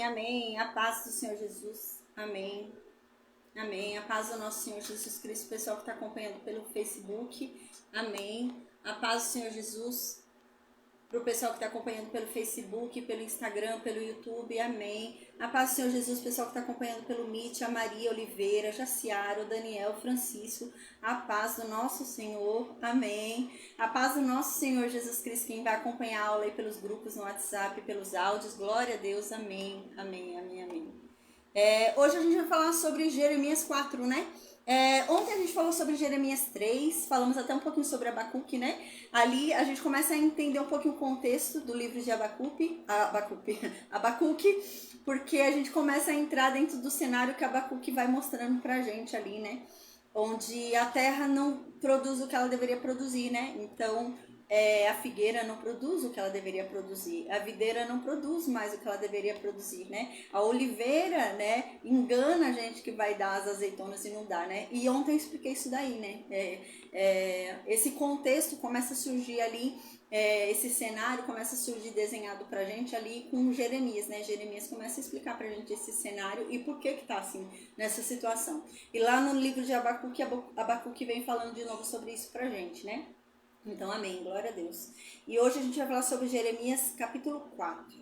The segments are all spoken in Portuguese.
amém. A paz do Senhor Jesus, amém. Amém. A paz do nosso Senhor Jesus Cristo, pessoal que está acompanhando pelo Facebook, amém. A paz do Senhor Jesus, para o pessoal que está acompanhando pelo Facebook, pelo Instagram, pelo YouTube, amém. A paz do Senhor Jesus, pessoal que está acompanhando pelo Meet, a Maria Oliveira, Jaciara, o Daniel, Francisco, a paz do nosso Senhor, amém. A paz do nosso Senhor Jesus Cristo, quem vai acompanhar a aula aí pelos grupos no WhatsApp, pelos áudios, glória a Deus, amém, amém, amém, amém. Hoje a gente vai falar sobre Jeremias 4, né? Ontem a gente falou sobre Jeremias 3, falamos até um pouquinho sobre Abacuque, né? Ali a gente começa a entender um pouquinho o contexto do livro de Abacuque, porque a gente começa a entrar dentro do cenário que Abacuque vai mostrando pra gente ali, né? Onde a terra não produz o que ela deveria produzir, né? Então, a figueira não produz o que ela deveria produzir, a videira não produz mais o que ela deveria produzir, né? A oliveira, né, engana a gente que vai dar as azeitonas e não dá, né? E ontem eu expliquei isso daí, né? Esse contexto começa a surgir ali, esse cenário começa a surgir desenhado pra gente ali com Jeremias, né? Jeremias começa a explicar pra gente esse cenário e por que tá assim, nessa situação. E lá no livro de Abacuque, Abacuque vem falando de novo sobre isso pra gente, né? Então, amém, glória a Deus. E hoje a gente vai falar sobre Jeremias capítulo 4.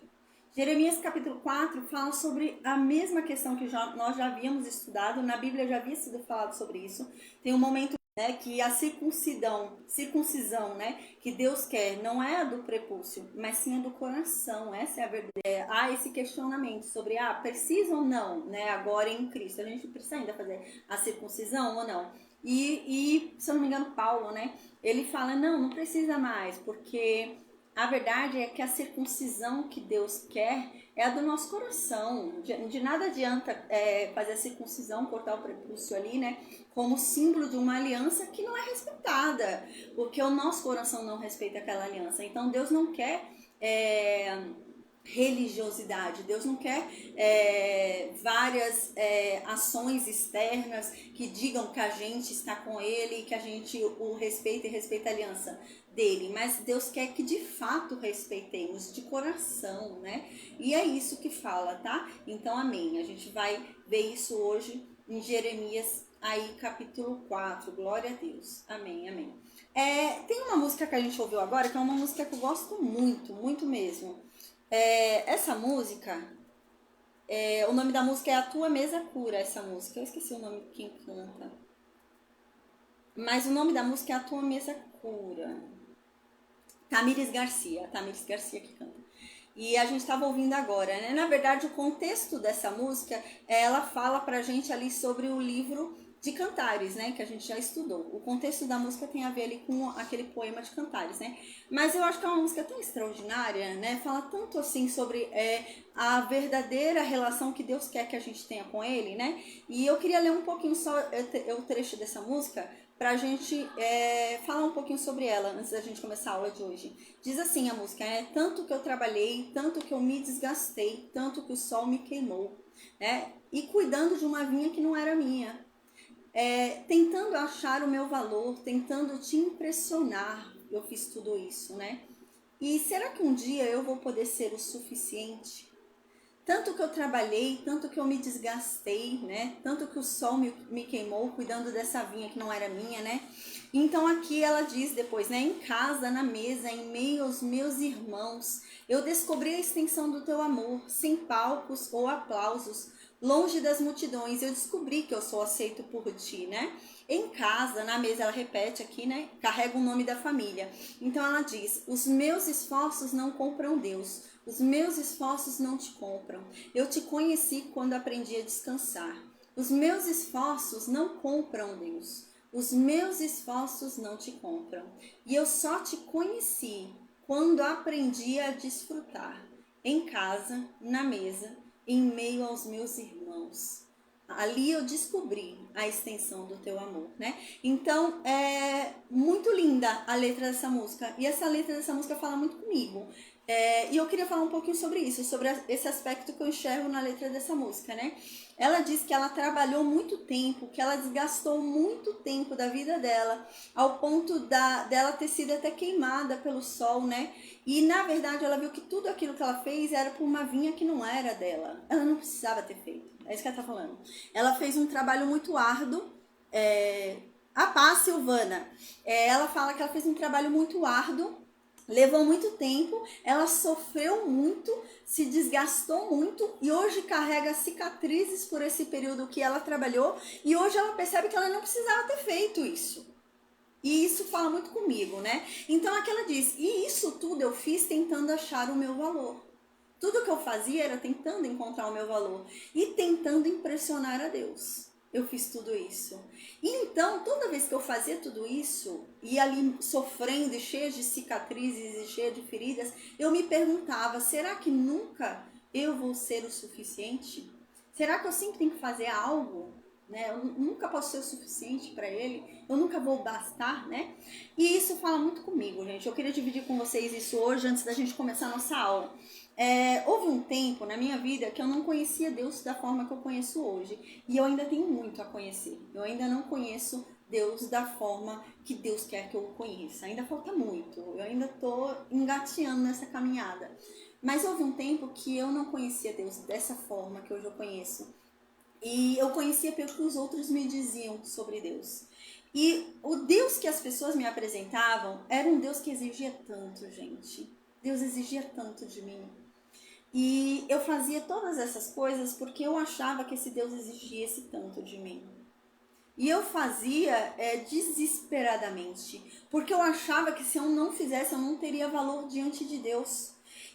Jeremias capítulo 4 fala sobre a mesma questão que nós já havíamos estudado, na Bíblia já havia sido falado sobre isso. Tem um momento, né, que a circuncisão, né, que Deus quer, não é a do prepúcio, mas sim a do coração. Essa é a verdade. Há esse questionamento sobre, precisa ou não, né, agora em Cristo. A gente precisa ainda fazer a circuncisão ou não? E se eu não me engano, Paulo, né, ele fala, não precisa mais, porque a verdade é que a circuncisão que Deus quer é a do nosso coração. De nada adianta fazer a circuncisão, cortar o prepúcio ali, né, como símbolo de uma aliança que não é respeitada, porque o nosso coração não respeita aquela aliança. Então Deus não quer religiosidade, Deus não quer várias ações externas que digam que a gente está com Ele, que a gente o respeita e respeita a aliança dele, mas Deus quer que de fato respeitemos de coração, né? E é isso que fala, tá? Então, amém. A gente vai ver isso hoje em Jeremias aí capítulo 4, glória a Deus, amém, amém. Tem uma música que a gente ouviu agora, que é uma música que eu gosto muito, muito mesmo. Essa música, o nome da música é A Tua Mesa Cura, essa música. Eu esqueci o nome de quem canta. Mas o nome da música é A Tua Mesa Cura. Tamires Garcia que canta. E a gente estava ouvindo agora, né? Na verdade, o contexto dessa música, ela fala pra gente ali sobre o livro de Cantares, né, que a gente já estudou. O contexto da música tem a ver ali com aquele poema de Cantares, né? Mas eu acho que é uma música tão extraordinária, né? Fala tanto assim sobre a verdadeira relação que Deus quer que a gente tenha com Ele, né? E eu queria ler um pouquinho só o trecho dessa música pra gente falar um pouquinho sobre ela antes da gente começar a aula de hoje. Diz assim a música, tanto que eu trabalhei, tanto que eu me desgastei, tanto que o sol me queimou, né? E cuidando de uma vinha que não era minha. Tentando achar o meu valor, tentando te impressionar, eu fiz tudo isso, né? E será que um dia eu vou poder ser o suficiente? Tanto que eu trabalhei, tanto que eu me desgastei, né? Tanto que o sol me queimou cuidando dessa vinha que não era minha, né? Então aqui ela diz depois, né? Em casa, na mesa, em meio aos meus irmãos, eu descobri a extensão do teu amor, sem palcos ou aplausos. Longe das multidões, eu descobri que eu sou aceito por ti, né? Em casa, na mesa, ela repete aqui, né? Carrega o nome da família. Então ela diz, os meus esforços não compram Deus. Os meus esforços não te compram. Eu te conheci quando aprendi a descansar. Os meus esforços não compram Deus. Os meus esforços não te compram. E eu só te conheci quando aprendi a desfrutar. Em casa, na mesa, em meio aos meus irmãos. Ali eu descobri a extensão do teu amor, né? Então, é muito linda a letra dessa música. E essa letra dessa música fala muito comigo. E eu queria falar um pouquinho sobre isso, sobre esse aspecto que eu enxergo na letra dessa música, né? Ela diz que ela trabalhou muito tempo, que ela desgastou muito tempo da vida dela, ao ponto dela ter sido até queimada pelo sol, né? E na verdade ela viu que tudo aquilo que ela fez era por uma vinha que não era dela. Ela não precisava ter feito. É isso que ela tá falando. Ela fez um trabalho muito árduo. A Paz Silvana, ela fala que ela fez um trabalho muito árduo, levou muito tempo, ela sofreu muito, se desgastou muito e hoje carrega cicatrizes por esse período que ela trabalhou e hoje ela percebe que ela não precisava ter feito isso. E isso fala muito comigo, né? Então aqui ela diz, e isso tudo eu fiz tentando achar o meu valor. Tudo que eu fazia era tentando encontrar o meu valor e tentando impressionar a Deus. Eu fiz tudo isso. E então, toda vez que eu fazia tudo isso, e ali sofrendo e cheia de cicatrizes e cheia de feridas, eu me perguntava, será que nunca eu vou ser o suficiente? Será que eu sempre tenho que fazer algo? Né? Eu nunca posso ser o suficiente para ele, eu nunca vou bastar, né? E isso fala muito comigo, gente. Eu queria dividir com vocês isso hoje, antes da gente começar a nossa aula. Houve um tempo na minha vida que eu não conhecia Deus da forma que eu conheço hoje. E eu ainda tenho muito a conhecer. Eu ainda não conheço Deus da forma que Deus quer que eu o conheça. Ainda falta muito. Eu ainda estou engateando nessa caminhada. Mas houve um tempo que eu não conhecia Deus dessa forma que hoje eu conheço. E eu conhecia pelo que os outros me diziam sobre Deus. E o Deus que as pessoas me apresentavam era um Deus que exigia tanto, gente. Deus exigia tanto de mim. E eu fazia todas essas coisas porque eu achava que esse Deus exigia esse tanto de mim. E eu fazia desesperadamente, porque eu achava que se eu não fizesse, eu não teria valor diante de Deus.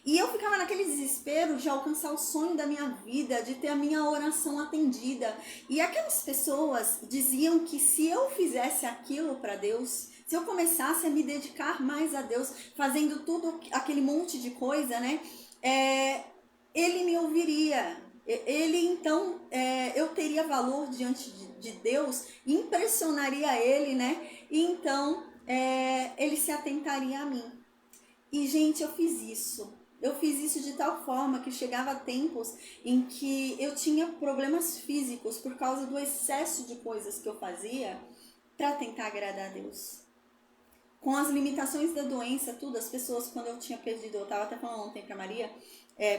E eu ficava naquele desespero de alcançar o sonho da minha vida, de ter a minha oração atendida. E aquelas pessoas diziam que se eu fizesse aquilo para Deus, se eu começasse a me dedicar mais a Deus, fazendo tudo aquele monte de coisa, né? Ele me ouviria. Ele então, eu teria valor diante de Deus, impressionaria ele, né? E então ele se atentaria a mim. E gente, eu fiz isso. Eu fiz isso de tal forma que chegava tempos em que eu tinha problemas físicos por causa do excesso de coisas que eu fazia para tentar agradar a Deus. Com as limitações da doença, tudo, as pessoas, quando eu tinha perdido, eu estava até falando ontem para Maria,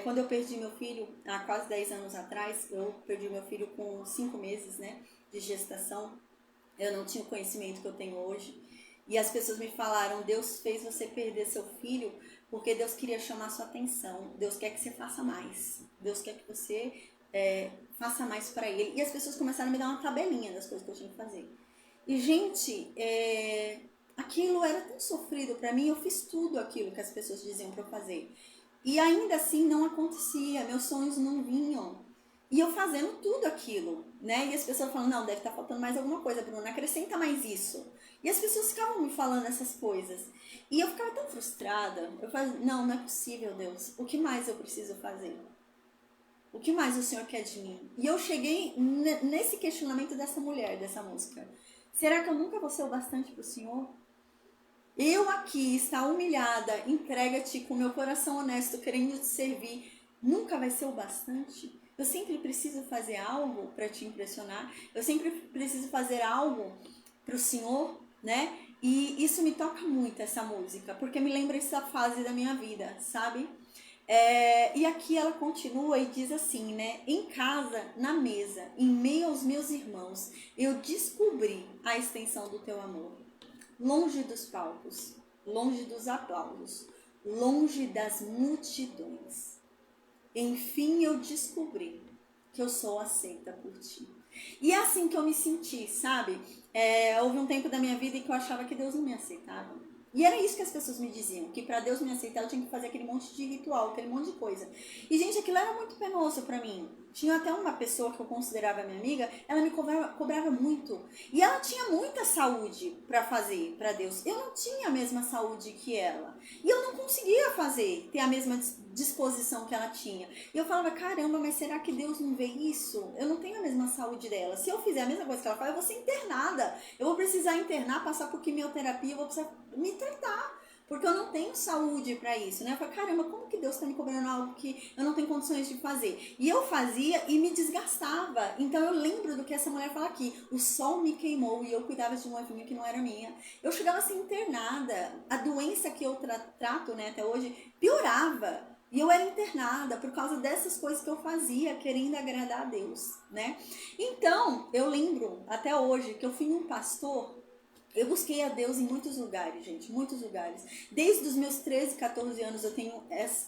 quando eu perdi meu filho, há quase 10 anos atrás, eu perdi meu filho com 5 meses, né, de gestação, eu não tinha o conhecimento que eu tenho hoje, e as pessoas me falaram, Deus fez você perder seu filho porque Deus queria chamar sua atenção, Deus quer que você faça mais, Deus quer que você faça mais para ele, e as pessoas começaram a me dar uma tabelinha das coisas que eu tinha que fazer. E gente, aquilo era tão sofrido para mim, eu fiz tudo aquilo que as pessoas diziam para eu fazer. E ainda assim não acontecia, meus sonhos não vinham. E eu fazendo tudo aquilo, né? E as pessoas falando, não, deve estar faltando mais alguma coisa, Bruna, acrescenta mais isso. E as pessoas ficavam me falando essas coisas. E eu ficava tão frustrada. Eu falei, não é possível, Deus. O que mais eu preciso fazer? O que mais o Senhor quer de mim? E eu cheguei nesse questionamento dessa mulher, dessa música. Será que eu nunca vou ser o bastante para o Senhor? Eu aqui, está humilhada, entrega-te com meu coração honesto, querendo te servir, nunca vai ser o bastante? Eu sempre preciso fazer algo para te impressionar, eu sempre preciso fazer algo para o Senhor, né? E isso me toca muito, essa música, porque me lembra essa fase da minha vida, sabe? E aqui ela continua e diz assim, né? Em casa, na mesa, em meio aos meus irmãos, eu descobri a extensão do teu amor. Longe dos palcos, longe dos aplausos, longe das multidões. Enfim eu descobri que eu sou aceita por ti. E é assim que eu me senti, sabe? Houve um tempo da minha vida em que eu achava que Deus não me aceitava. E era isso que as pessoas me diziam, que para Deus me aceitar eu tinha que fazer aquele monte de ritual, aquele monte de coisa. E gente, aquilo era muito penoso para mim. Tinha até uma pessoa que eu considerava minha amiga, ela me cobrava muito. E ela tinha muita saúde para fazer para Deus. Eu não tinha a mesma saúde que ela. E eu não conseguia ter a mesma disposição que ela tinha. E eu falava, caramba, mas será que Deus não vê isso? Eu não tenho a mesma saúde dela. Se eu fizer a mesma coisa que ela faz, eu vou ser internada. Eu vou precisar internar, passar por quimioterapia, eu vou precisar me tratar. porque eu não tenho saúde para isso, né? Eu falei, caramba, como que Deus está me cobrando algo que eu não tenho condições de fazer? E eu fazia e me desgastava. Então eu lembro do que essa mulher fala aqui, o sol me queimou e eu cuidava de uma vinha que não era minha. Eu chegava assim internada, a doença que eu trato, né, até hoje, piorava. E eu era internada por causa dessas coisas que eu fazia, querendo agradar a Deus, né? Então, eu lembro até hoje que eu fui num pastor. Eu busquei a Deus em muitos lugares, gente, muitos lugares. Desde os meus 13, 14 anos eu tenho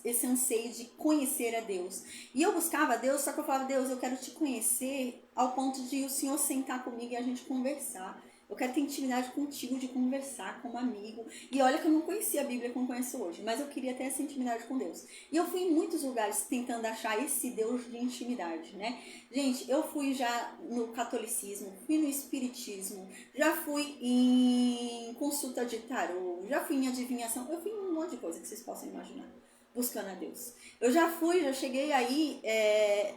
esse anseio de conhecer a Deus. E eu buscava a Deus, só que eu falava, Deus, eu quero te conhecer ao ponto de o Senhor sentar comigo e a gente conversar. Eu quero ter intimidade contigo, de conversar como amigo. E olha que eu não conhecia a Bíblia como conheço hoje, mas eu queria ter essa intimidade com Deus. E eu fui em muitos lugares tentando achar esse Deus de intimidade, né? Gente, eu fui já no catolicismo, fui no espiritismo, já fui em consulta de tarô, já fui em adivinhação, eu fui em um monte de coisa que vocês possam imaginar, buscando a Deus. Eu já cheguei aí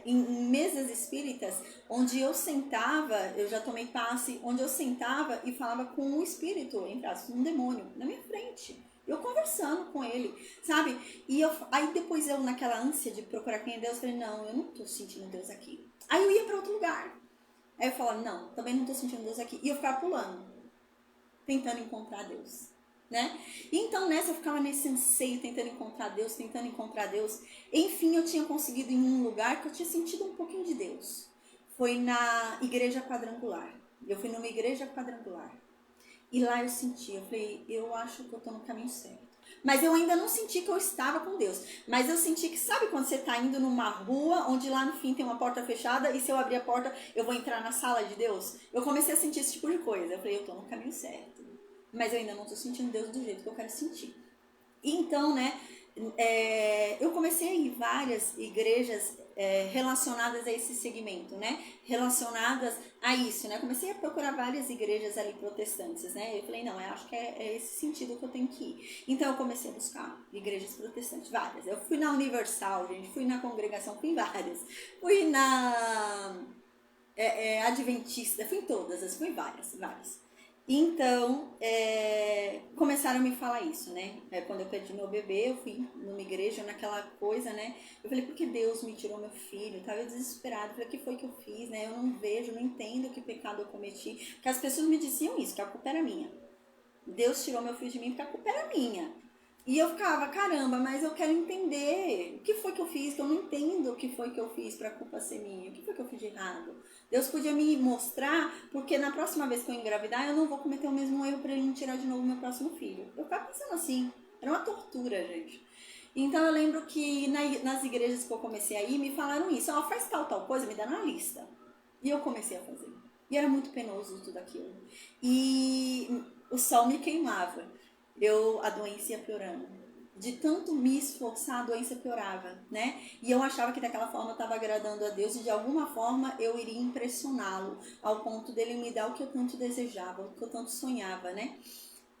em mesas espíritas, onde eu sentava, eu já tomei passe, onde eu sentava e falava com um espírito, entre aspas, um demônio, na minha frente. Eu conversando com ele, sabe? E aí depois eu, naquela ânsia de procurar quem é Deus, falei, não, eu não tô sentindo Deus aqui. Aí eu ia para outro lugar. Aí eu falava, não, também não tô sentindo Deus aqui. E eu ficava pulando, tentando encontrar Deus, né? E então nessa eu ficava nesse anseio, tentando encontrar Deus, tentando encontrar Deus. Enfim, eu tinha conseguido ir em um lugar que eu tinha sentido um pouquinho de Deus. Foi na igreja quadrangular. Eu fui numa igreja quadrangular. E lá eu senti, eu falei, eu acho que eu tô no caminho certo. Mas eu ainda não senti que eu estava com Deus. Mas eu senti que, sabe quando você tá indo numa rua, onde lá no fim tem uma porta fechada, e se eu abrir a porta, eu vou entrar na sala de Deus? Eu comecei a sentir esse tipo de coisa. Eu falei, eu tô no caminho certo. Mas eu ainda não tô sentindo Deus do jeito que eu quero sentir. Então, né, eu comecei a ir em várias igrejas relacionadas a esse segmento, né? Relacionadas a isso, né? Comecei a procurar várias igrejas ali protestantes, né? Eu falei, não, eu acho que é esse sentido que eu tenho que ir. Então eu comecei a buscar igrejas protestantes, várias. Eu fui na Universal, gente, fui na Congregação, fui em várias. Fui na Adventista, fui em todas, fui em várias. Então, começaram a me falar isso, né? Quando eu perdi meu bebê, eu fui numa igreja, naquela coisa, né? Eu falei, por que Deus me tirou meu filho? Eu tava desesperada, falei, o que foi que eu fiz, né? Eu não vejo, não entendo que pecado eu cometi. Porque as pessoas me diziam isso, que a culpa era minha. Deus tirou meu filho de mim porque a culpa era minha. E eu ficava, caramba, mas eu quero entender o que foi que eu fiz, que eu não entendo o que foi que eu fiz para a culpa ser minha, o que foi que eu fiz de errado. Deus podia me mostrar, porque na próxima vez que eu engravidar, eu não vou cometer o mesmo erro para ele não tirar de novo meu próximo filho. Eu ficava pensando assim, era uma tortura, gente. Então eu lembro que nas igrejas que eu comecei a ir, me falaram isso, faz tal coisa, me dá na lista. E eu comecei a fazer. E era muito penoso tudo aquilo. E o sol me queimava. A doença ia piorando. De tanto me esforçar, a doença piorava, né? E eu achava que daquela forma eu estava agradando a Deus e de alguma forma eu iria impressioná-lo ao ponto dele me dar o que eu tanto desejava, o que eu tanto sonhava, né?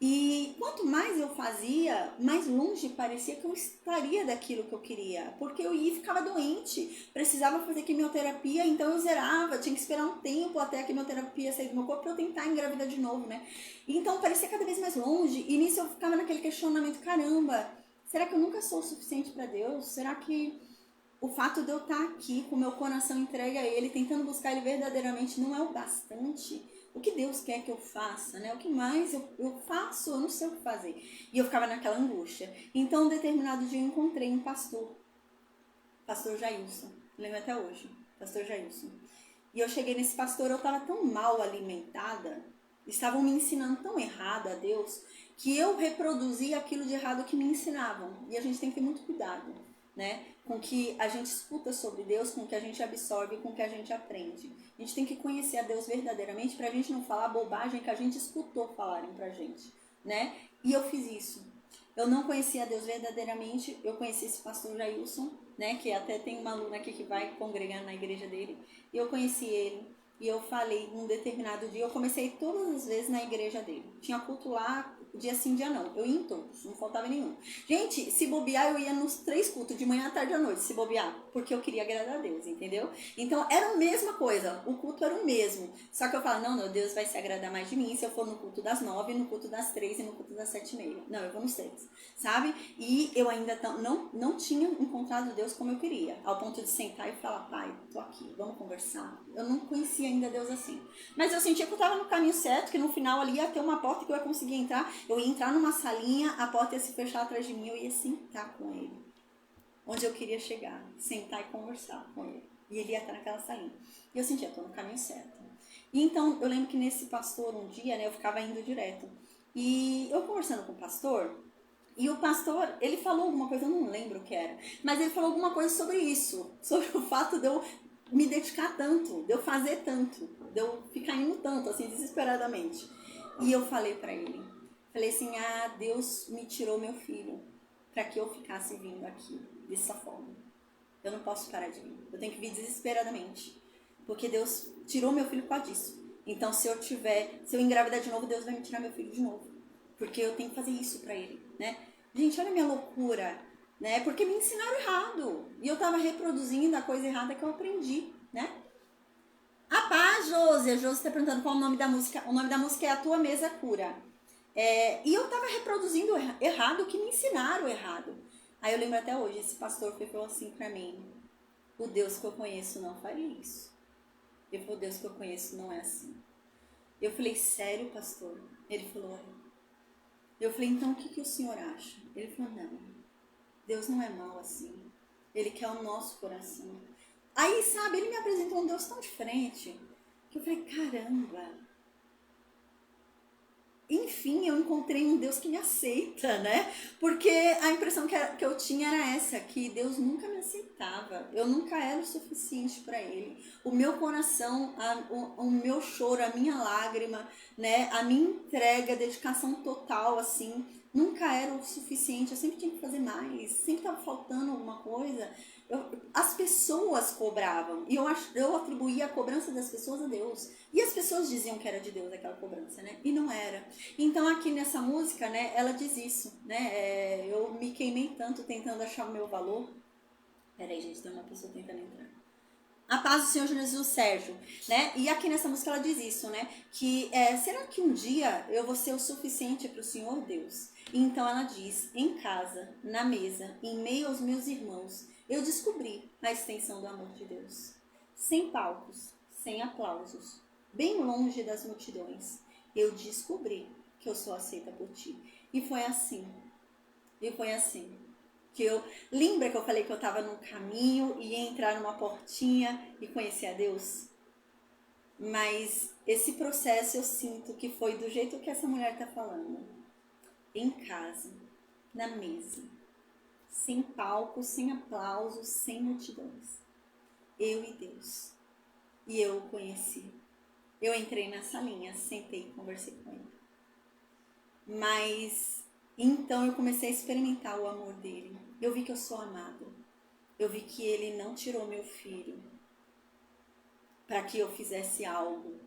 E quanto mais eu fazia, mais longe parecia que eu estaria daquilo que eu queria. Porque eu ia e ficava doente, precisava fazer quimioterapia, então eu zerava, tinha que esperar um tempo até a quimioterapia sair do meu corpo para eu tentar engravidar de novo, né? Então parecia cada vez mais longe, e nisso eu ficava naquele questionamento, caramba, será que eu nunca sou o suficiente para Deus? Será que o fato de eu estar aqui com o meu coração entregue a Ele, tentando buscar Ele verdadeiramente, não é o bastante? O que Deus quer que eu faça, né? O que mais eu faço, eu não sei o que fazer. E eu ficava naquela angústia. Então, um determinado dia eu encontrei um pastor Jailson, lembro até hoje, pastor Jailson. E eu cheguei nesse pastor, eu estava tão mal alimentada, estavam me ensinando tão errado a Deus, que eu reproduzi aquilo de errado que me ensinavam. E a gente tem que ter muito cuidado, né? Com o que a gente escuta sobre Deus, com o que a gente absorve, com o que a gente aprende. A gente tem que conhecer a Deus verdadeiramente para a gente não falar bobagem que a gente escutou falarem pra gente, né? E eu fiz isso. Eu não conhecia a Deus verdadeiramente, eu conheci esse pastor Jailson, né? Que até tem uma aluna aqui que vai congregar na igreja dele. E eu conheci ele. E eu falei, num determinado dia, eu comecei todas as vezes na igreja dele. Tinha culto lá, dia sim, dia não. Eu ia em todos, não faltava nenhum. Gente, se bobear, eu ia nos 3 cultos, de manhã, à tarde e à noite, se bobear. porque eu queria agradar a Deus, entendeu? Então era a mesma coisa, o culto era o mesmo. Só que eu falo, não, Deus vai se agradar mais de mim se eu for no culto das 9, no culto das 3 e no culto das 7h30. Não, eu vou nos 3, sabe? E eu ainda não tinha encontrado Deus como eu queria, ao ponto de sentar e falar, pai, tô aqui, vamos conversar. Eu não conhecia ainda Deus assim. Mas eu sentia que eu estava no caminho certo, que no final ali ia ter uma porta que eu ia conseguir entrar. Eu ia entrar numa salinha, a porta ia se fechar atrás de mim, eu ia sentar com ele. Onde eu queria chegar, sentar e conversar com ele. E ele ia estar naquela salinha. E eu sentia, estou no caminho certo. E então, eu lembro que nesse pastor, um dia, né, eu ficava indo direto. E eu conversando com o pastor, e o pastor, ele falou alguma coisa, eu não lembro o que era, mas ele falou alguma coisa sobre isso, sobre o fato de eu me dedicar tanto, de eu fazer tanto, de eu ficar indo tanto, assim, desesperadamente. E eu falei para ele, falei assim, Deus me tirou meu filho para que eu ficasse vindo aqui dessa forma. Eu não posso parar de vir, eu tenho que vir desesperadamente, porque Deus tirou meu filho por causa disso. Então, se eu engravidar de novo, Deus vai me tirar meu filho de novo, porque eu tenho que fazer isso para ele, né? Gente, olha a minha loucura, né? Porque me ensinaram errado e eu tava reproduzindo a coisa errada que eu aprendi, né? A paz, Josi. A Josi tá perguntando qual é o nome da música. O nome da música é A Tua Mesa Cura. E eu tava reproduzindo errado o que me ensinaram errado. Aí eu lembro até hoje, esse pastor falou assim pra mim, o Deus que eu conheço não faria isso. Ele falou, o Deus que eu conheço não é assim. Eu falei, sério, pastor? Ele falou, eu falei, então o que o senhor acha? Ele falou, não, Deus não é mau assim. Ele quer o nosso coração. Aí, sabe, ele me apresentou um Deus tão diferente, que eu falei, caramba. Enfim, eu encontrei um Deus que me aceita, né? Porque a impressão que eu tinha era essa, que Deus nunca me aceitava. Eu nunca era o suficiente para Ele. O meu coração, o meu choro, a minha lágrima, né? A minha entrega, a dedicação total, assim, nunca era o suficiente. Eu sempre tinha que fazer mais, sempre estava faltando alguma coisa. As pessoas cobravam, e eu atribuía a cobrança das pessoas a Deus. E as pessoas diziam que era de Deus aquela cobrança, né? E não era. Então aqui nessa música, né, ela diz isso, né? Eu me queimei tanto tentando achar o meu valor. Peraí, gente, tem uma pessoa tentando entrar. A paz do Senhor Jesus, Sérgio, né? E aqui nessa música ela diz isso, né? Que será que um dia eu vou ser o suficiente para o Senhor Deus? E então ela diz, em casa, na mesa, em meio aos meus irmãos, eu descobri a extensão do amor de Deus. Sem palcos, sem aplausos, bem longe das multidões, eu descobri que eu sou aceita por ti. E foi assim. Que lembra que eu falei que eu estava num caminho e ia entrar numa portinha e conhecer a Deus? Mas esse processo eu sinto que foi do jeito que essa mulher está falando. Em casa, na mesa, sem palco, sem aplausos, sem multidões. Eu e Deus. E eu o conheci. Eu entrei na salinha, sentei e conversei com ele. Mas então eu comecei a experimentar o amor dele. Eu vi que eu sou amada. Eu vi que ele não tirou meu filho para que eu fizesse algo,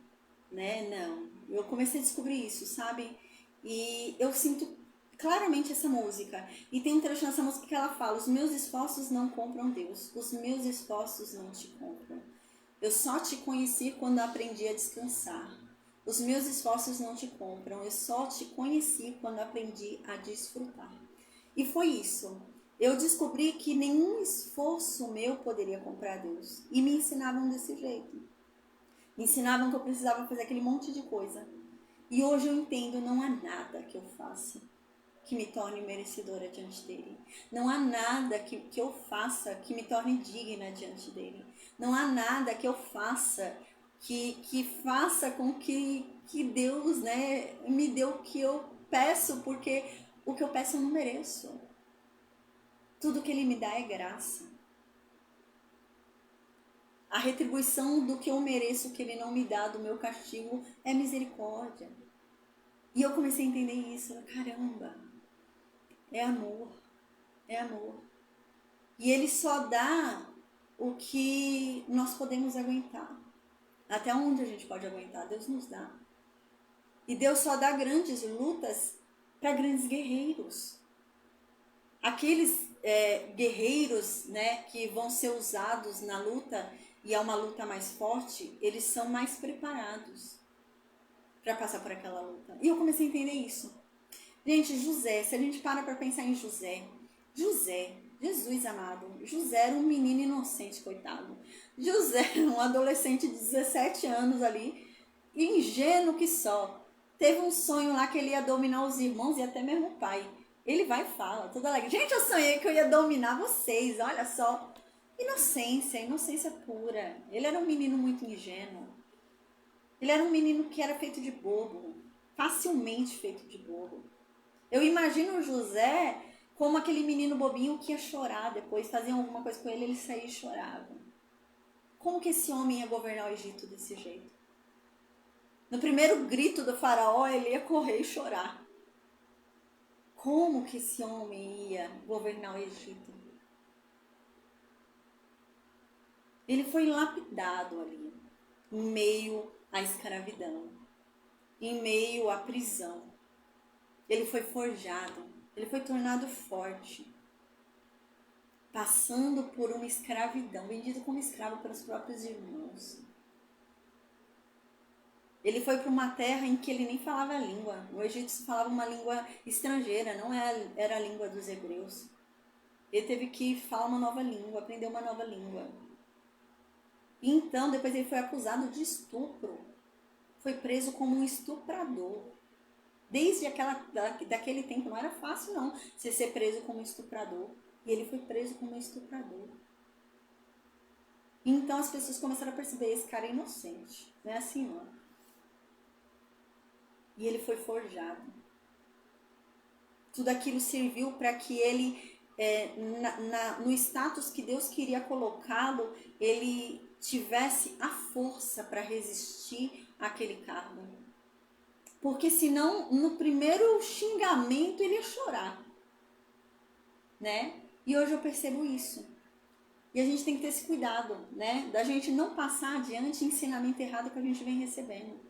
né? Não. Eu comecei a descobrir isso, sabe? E eu sinto claramente essa música. E tem um trecho nessa música que ela fala: os meus esforços não compram Deus. Os meus esforços não te compram. Eu só te conheci quando aprendi a descansar. Os meus esforços não te compram. Eu só te conheci quando aprendi a desfrutar. E foi isso. Eu descobri que nenhum esforço meu poderia comprar Deus. E me ensinavam desse jeito. Me ensinavam que eu precisava fazer aquele monte de coisa. E hoje eu entendo, não há nada que eu faça que me torne merecedora diante dele. Não há nada que eu faça que me torne digna diante dele. Não há nada que eu faça que faça com que Deus, né, me dê o que eu peço, porque o que eu peço eu não mereço. Tudo que ele me dá é graça. A retribuição do que eu mereço, que ele não me dá, do meu castigo, é misericórdia. E eu comecei a entender isso. Caramba, é amor. É amor. E ele só dá o que nós podemos aguentar. Até onde a gente pode aguentar, Deus nos dá. E Deus só dá grandes lutas para grandes guerreiros. Aqueles guerreiros, né, que vão ser usados na luta, e é uma luta mais forte, eles são mais preparados para passar por aquela luta. E eu comecei a entender isso. Gente, José, se a gente para pensar em José, Jesus amado, José era um menino inocente, coitado. José era um adolescente de 17 anos ali, ingênuo que só. Teve um sonho lá que ele ia dominar os irmãos e até mesmo o pai. Ele vai e fala, toda alegre. Gente, eu sonhei que eu ia dominar vocês, olha só. Inocência, inocência pura. Ele era um menino muito ingênuo. Ele era um menino que era feito de bobo, facilmente feito de bobo. Eu imagino o José como aquele menino bobinho que ia chorar depois, faziam alguma coisa com ele, ele saía e chorava. Como que esse homem ia governar o Egito desse jeito? No primeiro grito do faraó, ele ia correr e chorar. Como que esse homem ia governar o Egito? Ele foi lapidado ali, em meio à escravidão, em meio à prisão. Ele foi forjado, ele foi tornado forte, passando por uma escravidão, vendido como escravo pelos próprios irmãos. Ele foi para uma terra em que ele nem falava a língua. O Egito se falava uma língua estrangeira, não era a língua dos hebreus. Ele teve que falar uma nova língua, aprender uma nova língua. E então, depois ele foi acusado de estupro. Foi preso como um estuprador. Desde daquele tempo, não era fácil não você ser preso como estuprador. E ele foi preso como estuprador. Então as pessoas começaram a perceber, esse cara é inocente. Não é assim não. E ele foi forjado. Tudo aquilo serviu para que ele, no status que Deus queria colocá-lo, ele tivesse a força para resistir àquele cargo. Porque senão, no primeiro xingamento, ele ia chorar. Né? E hoje eu percebo isso. E a gente tem que ter esse cuidado, né? Da gente não passar adiante ensinamento errado que a gente vem recebendo.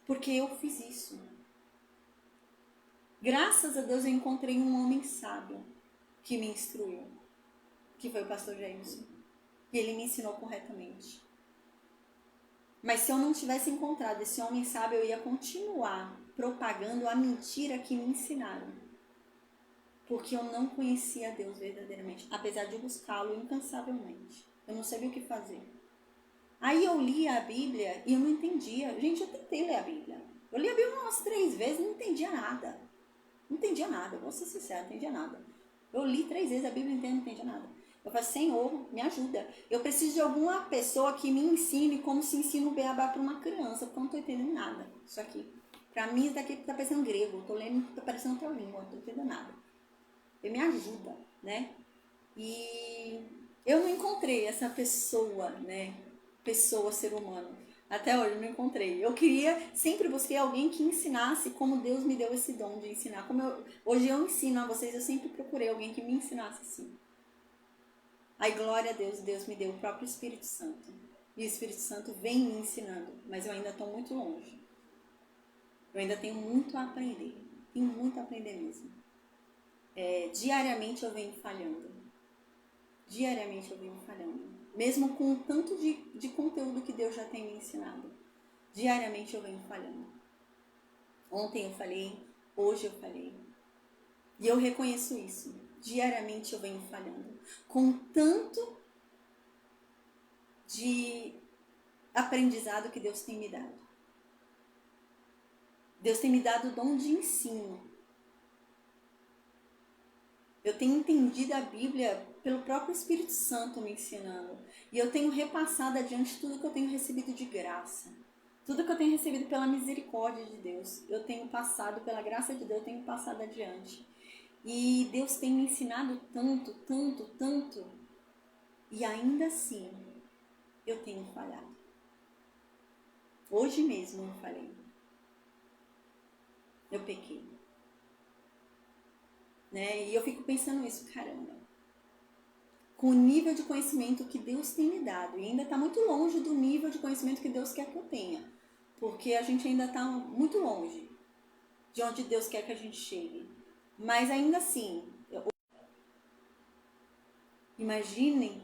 Porque eu fiz isso. Graças a Deus eu encontrei um homem sábio que me instruiu, que foi o pastor Jameson. E ele me ensinou corretamente. Mas se eu não tivesse encontrado esse homem sábio, eu ia continuar propagando a mentira que me ensinaram. Porque eu não conhecia Deus verdadeiramente, apesar de buscá-lo incansavelmente. Eu não sabia o que fazer. Aí eu lia a Bíblia e eu não entendia. Gente, eu tentei ler a Bíblia. Eu li a Bíblia umas 3 vezes e não entendia nada. Não entendia nada, vou ser sincera, não entendia nada. Eu li 3 vezes a Bíblia inteira e não entendia nada. Eu falei, Senhor, me ajuda. Eu preciso de alguma pessoa que me ensine como se ensina o beabá para uma criança, porque eu não estou entendendo nada. Isso aqui. Para mim, isso daqui está parecendo grego. Eu estou lendo, está parecendo outra língua, não estou entendendo nada. Ele me ajuda, né? E eu não encontrei essa pessoa, né? Pessoa, ser humano. Até hoje eu não encontrei. Eu sempre busquei alguém que ensinasse como Deus me deu esse dom de ensinar. Hoje eu ensino a vocês, eu sempre procurei alguém que me ensinasse assim. Aí, glória a Deus, Deus me deu o próprio Espírito Santo. E o Espírito Santo vem me ensinando, mas eu ainda estou muito longe. Eu ainda tenho muito a aprender. Tenho muito a aprender mesmo. Diariamente eu venho falhando. Diariamente eu venho falhando. Mesmo com o tanto de conteúdo que Deus já tem me ensinado. Diariamente eu venho falhando. Ontem eu falhei, hoje eu falhei. E eu reconheço isso. Diariamente eu venho falhando. Com tanto de aprendizado que Deus tem me dado. Deus tem me dado o dom de ensino. Eu tenho entendido a Bíblia pelo próprio Espírito Santo me ensinando. E eu tenho repassado adiante tudo que eu tenho recebido de graça. Tudo que eu tenho recebido pela misericórdia de Deus. Eu tenho passado, pela graça de Deus, eu tenho passado adiante. E Deus tem me ensinado tanto, tanto, tanto. E ainda assim, eu tenho falhado. Hoje mesmo eu falhei. Eu pequei. Né? E eu fico pensando isso, caramba. Com o nível de conhecimento que Deus tem me dado. E ainda está muito longe do nível de conhecimento que Deus quer que eu tenha. Porque a gente ainda está muito longe de onde Deus quer que a gente chegue. Mas ainda assim, Imaginem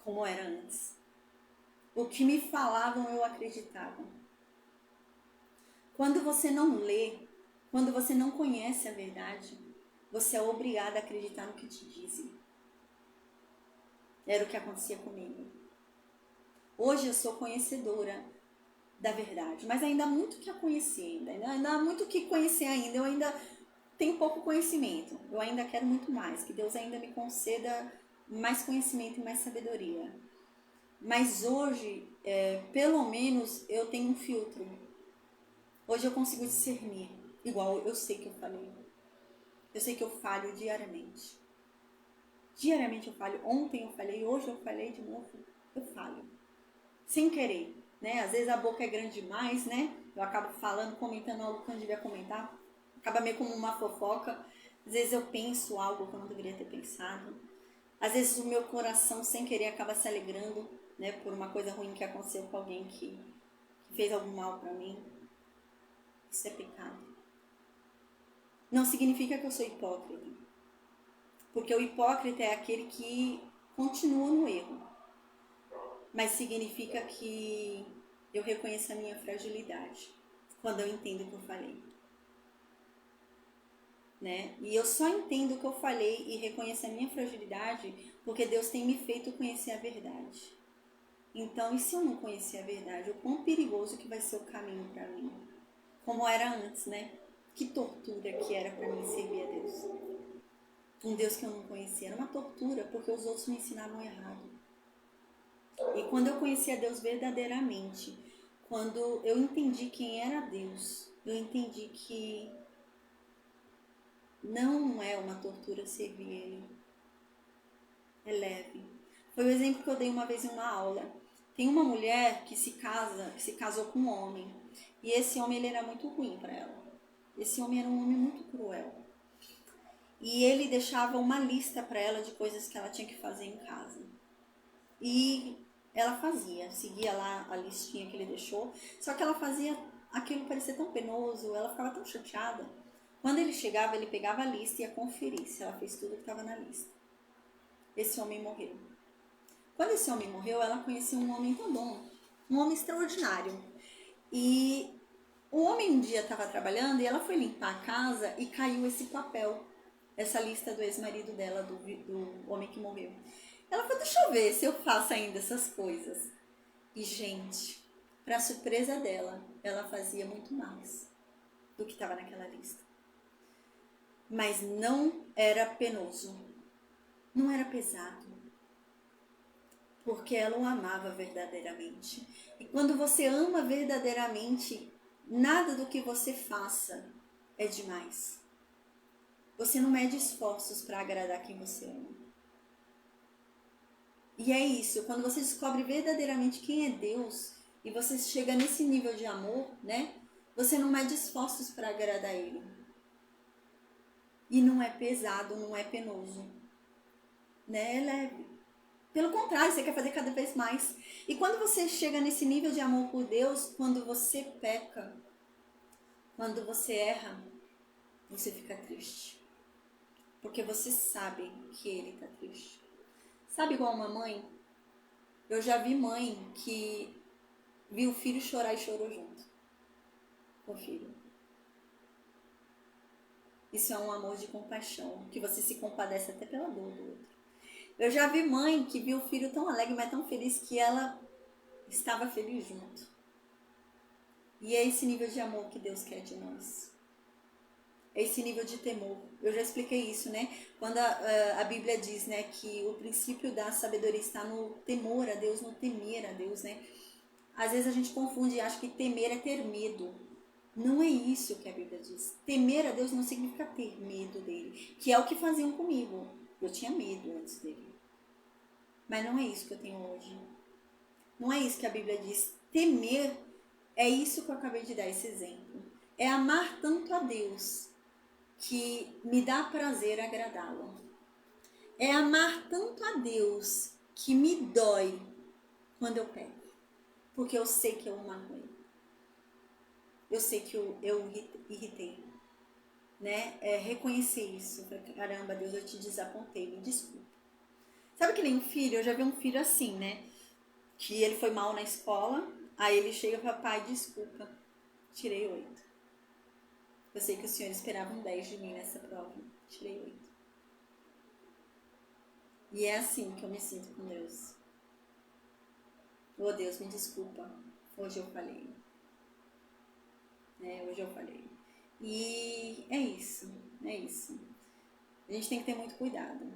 como era antes. O que me falavam eu acreditava. Quando você não lê, quando você não conhece a verdade, você é obrigado a acreditar no que te dizem. Era o que acontecia comigo. Hoje eu sou conhecedora da verdade, mas ainda há muito que a conhecer, ainda há muito que conhecer ainda. Eu ainda tenho pouco conhecimento, eu ainda quero muito mais, que Deus ainda me conceda mais conhecimento e mais sabedoria. Mas hoje, pelo menos, eu tenho um filtro. Hoje eu consigo discernir, igual eu sei que eu falei. Eu sei que eu falho diariamente. Diariamente eu falho. Ontem eu falei, hoje eu falei de novo. Eu falho. Sem querer, né? Às vezes a boca é grande demais, né? Eu acabo falando, comentando algo que eu não devia comentar. Acaba meio como uma fofoca. Às vezes eu penso algo que eu não deveria ter pensado. Às vezes o meu coração, sem querer, acaba se alegrando, né? Por uma coisa ruim que aconteceu com alguém que fez algum mal pra mim. Isso é pecado. Não significa que eu sou hipócrita. Porque o hipócrita é aquele que continua no erro. Mas significa que eu reconheço a minha fragilidade quando eu entendo o que eu falei. Né? E eu só entendo o que eu falei e reconheço a minha fragilidade porque Deus tem me feito conhecer a verdade. Então, e se eu não conhecer a verdade, o quão perigoso que vai ser o caminho para mim? Como era antes, né? Que tortura que era para mim servir a Deus. Um Deus que eu não conhecia. Era uma tortura, porque os outros me ensinavam errado. E quando eu conheci a Deus verdadeiramente, quando eu entendi quem era Deus, eu entendi que não é uma tortura servir Ele. É leve. Foi o exemplo que eu dei uma vez em uma aula. Tem uma mulher que se casou com um homem. E esse homem ele era muito ruim para ela. Esse homem era um homem muito cruel. E ele deixava uma lista para ela de coisas que ela tinha que fazer em casa. E ela fazia, seguia lá a listinha que ele deixou. Só que ela fazia aquilo parecer tão penoso, ela ficava tão chateada. Quando ele chegava, ele pegava a lista e ia conferir se ela fez tudo que estava na lista. Esse homem morreu. Quando esse homem morreu, ela conheceu um homem tão bom, um homem extraordinário. E o homem um dia estava trabalhando e ela foi limpar a casa e caiu esse papel, essa lista do ex-marido dela, do homem que morreu. Ela falou, deixa eu ver se eu faço ainda essas coisas. E, gente, para surpresa dela, ela fazia muito mais do que estava naquela lista. Mas não era penoso, não era pesado. Porque ela o amava verdadeiramente. E quando você ama verdadeiramente, nada do que você faça é demais. Você não mede esforços para agradar quem você ama. E é isso, quando você descobre verdadeiramente quem é Deus, e você chega nesse nível de amor, né? Você não mede esforços para agradar Ele. E não é pesado, não é penoso. Né? É leve. Pelo contrário, você quer fazer cada vez mais. E quando você chega nesse nível de amor por Deus, quando você peca, quando você erra, você fica triste. Porque você sabe que Ele está triste. Sabe igual uma mãe? Eu já vi mãe que viu o filho chorar e chorou junto com o filho. Isso é um amor de compaixão, que você se compadece até pela dor do outro. Eu já vi mãe que viu o filho tão alegre, mas tão feliz, que ela estava feliz junto. E é esse nível de amor que Deus quer de nós. É esse nível de temor. Eu já expliquei isso, né? Quando a Bíblia diz, né, que o princípio da sabedoria está no temor a Deus, no temer a Deus, né? Às vezes a gente confunde e acha que temer é ter medo. Não é isso que a Bíblia diz. Temer a Deus não significa ter medo dele, que é o que faziam comigo. Eu tinha medo antes dele. Mas não é isso que eu tenho hoje. Não é isso que a Bíblia diz. Temer é isso que eu acabei de dar esse exemplo. É amar tanto a Deus que me dá prazer agradá-lo. É amar tanto a Deus que me dói quando eu peco. Porque eu sei que eu o magoei. Eu sei que eu irritei. né? Reconhecer isso. Caramba, Deus, eu te desapontei, me desculpa. Sabe que nem um filho? Eu já vi um filho assim, né? Que ele foi mal na escola, aí ele chega e fala, pai, desculpa, tirei 8. Eu sei que o senhor esperava um 10 de mim nessa prova, tirei 8. E é assim que eu me sinto com Deus. Oh, Deus, me desculpa, hoje eu falei. Hoje eu falei. E é isso, é isso. A gente tem que ter muito cuidado.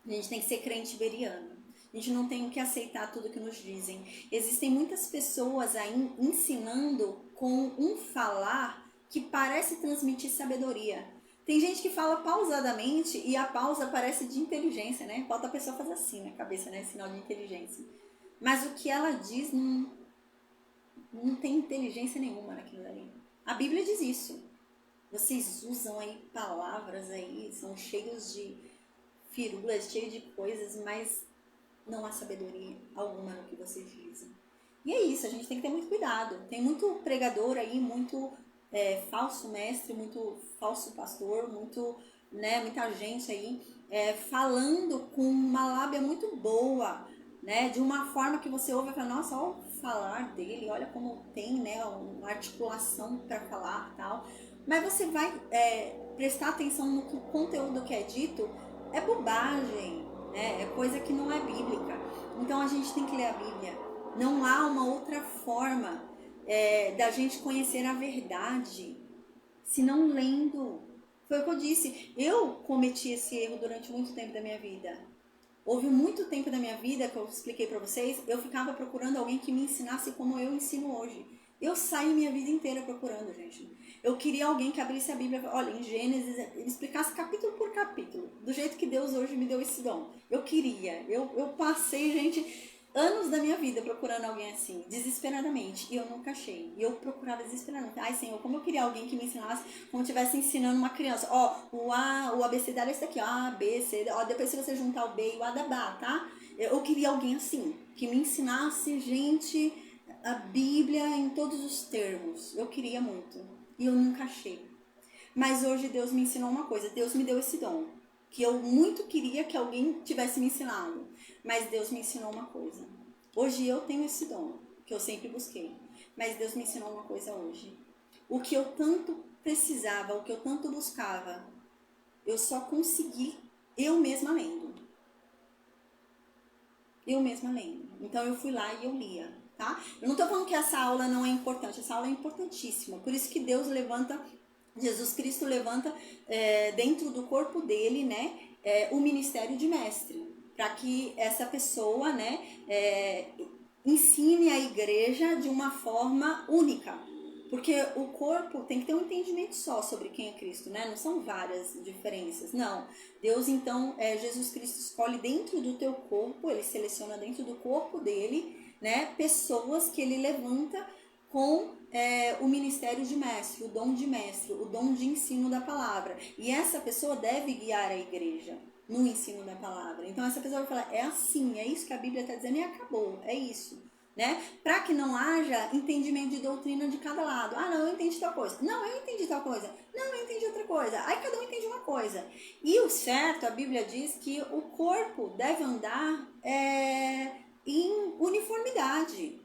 A gente tem que ser crente beriano. A gente não tem que aceitar tudo que nos dizem. Existem muitas pessoas aí ensinando com um falar que parece transmitir sabedoria. Tem gente que fala pausadamente e a pausa parece de inteligência, né? Falta a pessoa fazer assim na cabeça, né? Sinal de inteligência. Mas o que ela diz não tem inteligência nenhuma naquilo ali. A Bíblia diz isso. Vocês usam aí palavras aí, são cheios de firulas, cheios de coisas, mas não há sabedoria alguma no que vocês dizem. E é isso, a gente tem que ter muito cuidado. Tem muito pregador aí, muito falso mestre, muito falso pastor, muita gente aí falando com uma lábia muito boa, né? De uma forma que você ouve e fala, nossa, olha o falar dele, olha como tem, né, uma articulação para falar e tal. Mas você vai prestar atenção no conteúdo que é dito, é bobagem, né? É coisa que não é bíblica. Então a gente tem que ler a Bíblia. Não há uma outra forma da gente conhecer a verdade, se não lendo. Foi o que eu disse. Eu cometi esse erro durante muito tempo da minha vida. Houve muito tempo da minha vida, que eu expliquei para vocês, eu ficava procurando alguém que me ensinasse como eu ensino hoje. Eu saí minha vida inteira procurando, gente. Eu queria alguém que abrisse a Bíblia, olha, em Gênesis, ele explicasse capítulo por capítulo, do jeito que Deus hoje me deu esse dom. Eu queria, eu passei, gente, anos da minha vida procurando alguém assim, desesperadamente, e eu nunca achei. E eu procurava desesperadamente. Ai, Senhor, como eu queria alguém que me ensinasse como estivesse ensinando uma criança. Ó, o abecedário é esse aqui, ó, A, B, C, ó, depois se você juntar o B e o A dá Bá, tá? Eu queria alguém assim, que me ensinasse, gente, a Bíblia em todos os termos. Eu queria muito. E eu nunca achei. Mas hoje Deus me ensinou uma coisa, Deus me deu esse dom, que eu muito queria que alguém tivesse me ensinado. Mas Deus me ensinou uma coisa. Hoje eu tenho esse dom, que eu sempre busquei. Mas Deus me ensinou uma coisa hoje. O que eu tanto precisava, o que eu tanto buscava, eu só consegui eu mesma lendo. Eu mesma lendo. Então eu fui lá e eu lia, tá? Eu não tô falando que essa aula não é importante, essa aula é importantíssima. Por isso que Deus levanta, Jesus Cristo levanta dentro do corpo dele, né, o ministério de mestre, para que essa pessoa, né, ensine a igreja de uma forma única. Porque o corpo tem que ter um entendimento só sobre quem é Cristo, né? Não são várias diferenças, não. Deus, então, Jesus Cristo escolhe dentro do teu corpo, ele seleciona dentro do corpo dele, né? Pessoas que ele levanta com o ministério de mestre, o dom de mestre, o dom de ensino da palavra. E essa pessoa deve guiar a igreja no ensino da palavra. Então essa pessoa vai falar, é assim, é isso que a Bíblia está dizendo e acabou, é isso. Né? Para que não haja entendimento de doutrina de cada lado. Ah, não, eu entendi tal coisa. Não, eu entendi tal coisa. Não, eu entendi outra coisa. Aí cada um entende uma coisa. E o certo, a Bíblia diz que o corpo deve andar em uniformidade.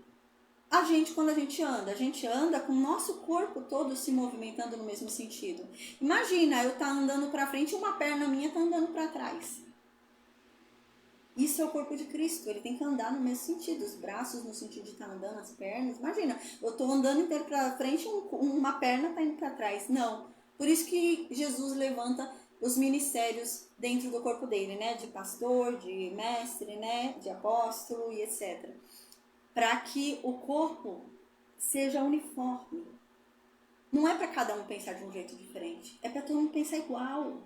Quando a gente anda com o nosso corpo todo se movimentando no mesmo sentido. Imagina, eu tá andando para frente e uma perna minha tá andando para trás. Isso é o corpo de Cristo, ele tem que andar no mesmo sentido, os braços no sentido de estar andando, as pernas. Imagina, eu estou andando inteiro para frente, uma perna está indo para trás. Não. Por isso que Jesus levanta os ministérios dentro do corpo dele, né? De pastor, de mestre, né? De apóstolo e etc. Para que o corpo seja uniforme. Não é para cada um pensar de um jeito diferente, é para todo mundo pensar igual.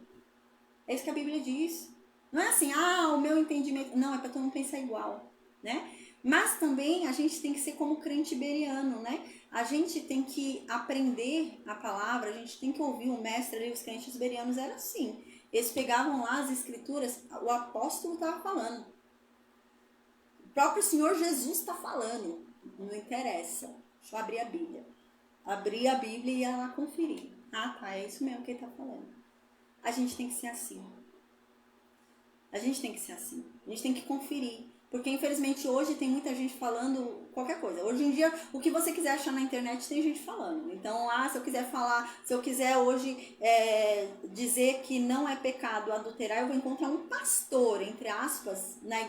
É isso que a Bíblia diz. Não é assim, o meu entendimento... Não, é para todo mundo pensar igual, né? Mas também a gente tem que ser como crente beriano, né? A gente tem que aprender a palavra, a gente tem que ouvir o mestre ali, os crentes berianos eram assim. Eles pegavam lá as escrituras, o apóstolo estava falando. O próprio Senhor Jesus está falando. Não interessa. Deixa eu abrir a Bíblia. Abri a Bíblia e ia lá conferir. Ah, tá, é isso mesmo que ele tá falando. A gente tem que ser assim. A gente tem que ser assim. A gente tem que conferir. Porque, infelizmente, hoje tem muita gente falando qualquer coisa. Hoje em dia, o que você quiser achar na internet, tem gente falando. Então, se eu quiser falar, se eu quiser hoje dizer que não é pecado adulterar, eu vou encontrar um pastor, entre aspas, na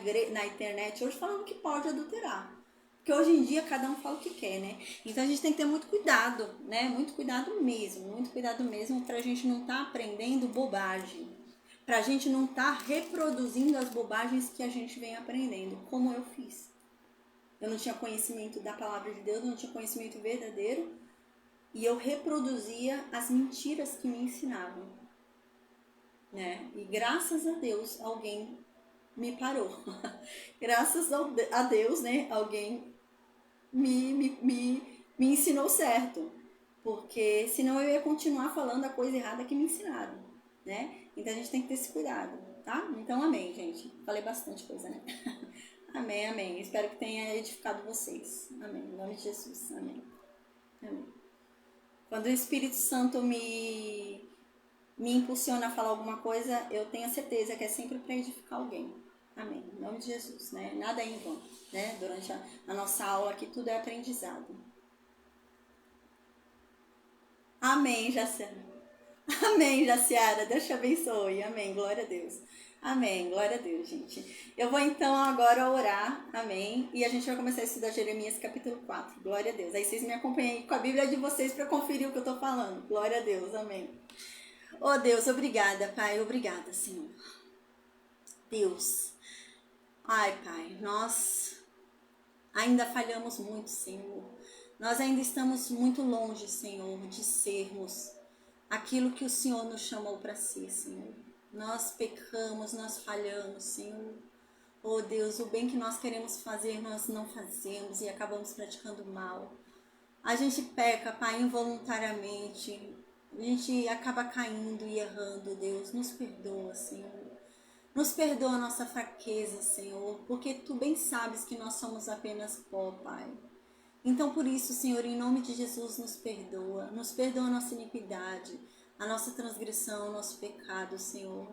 internet hoje falando que pode adulterar. Porque hoje em dia cada um fala o que quer, né? Então a gente tem que ter muito cuidado, né? Muito cuidado mesmo pra gente não estar aprendendo bobagem. Pra gente não estar reproduzindo as bobagens que a gente vem aprendendo, como eu fiz. Eu não tinha conhecimento da palavra de Deus, não tinha conhecimento verdadeiro, e eu reproduzia as mentiras que me ensinavam, né? E graças a Deus alguém me parou. Graças a Deus, né? Alguém me ensinou certo. Porque senão eu ia continuar falando a coisa errada que me ensinaram, né? Então a gente tem que ter esse cuidado, tá? Então amém, gente. Falei bastante coisa, né? Amém, amém. Espero que tenha edificado vocês. Amém. Em nome de Jesus. Amém. Amém. Quando o Espírito Santo me impulsiona a falar alguma coisa, eu tenho a certeza que é sempre para edificar alguém. Amém. Em nome de Jesus, né? Nada é em vão, né? Durante a nossa aula aqui, tudo é aprendizado. Amém, Jaciara. Amém, Jaciara. Deus te abençoe. Amém. Glória a Deus. Amém. Glória a Deus, gente. Eu vou então agora orar. Amém. E a gente vai começar a estudar Jeremias capítulo 4. Glória a Deus. Aí vocês me acompanhem com a Bíblia de vocês para conferir o que eu tô falando. Glória a Deus. Amém. Oh Deus, obrigada, Pai. Obrigada, Senhor. Deus. Ai, Pai, nós ainda falhamos muito, Senhor. Nós ainda estamos muito longe, Senhor, de sermos aquilo que o Senhor nos chamou para ser, Senhor. Nós pecamos, nós falhamos, Senhor. Oh Deus, o bem que nós queremos fazer, nós não fazemos e acabamos praticando mal. A gente peca, Pai, involuntariamente. A gente acaba caindo e errando, Deus. Nos perdoa, Senhor. Nos perdoa a nossa fraqueza, Senhor, porque Tu bem sabes que nós somos apenas pó, Pai. Então, por isso, Senhor, em nome de Jesus, nos perdoa a nossa iniquidade, a nossa transgressão, o nosso pecado, Senhor.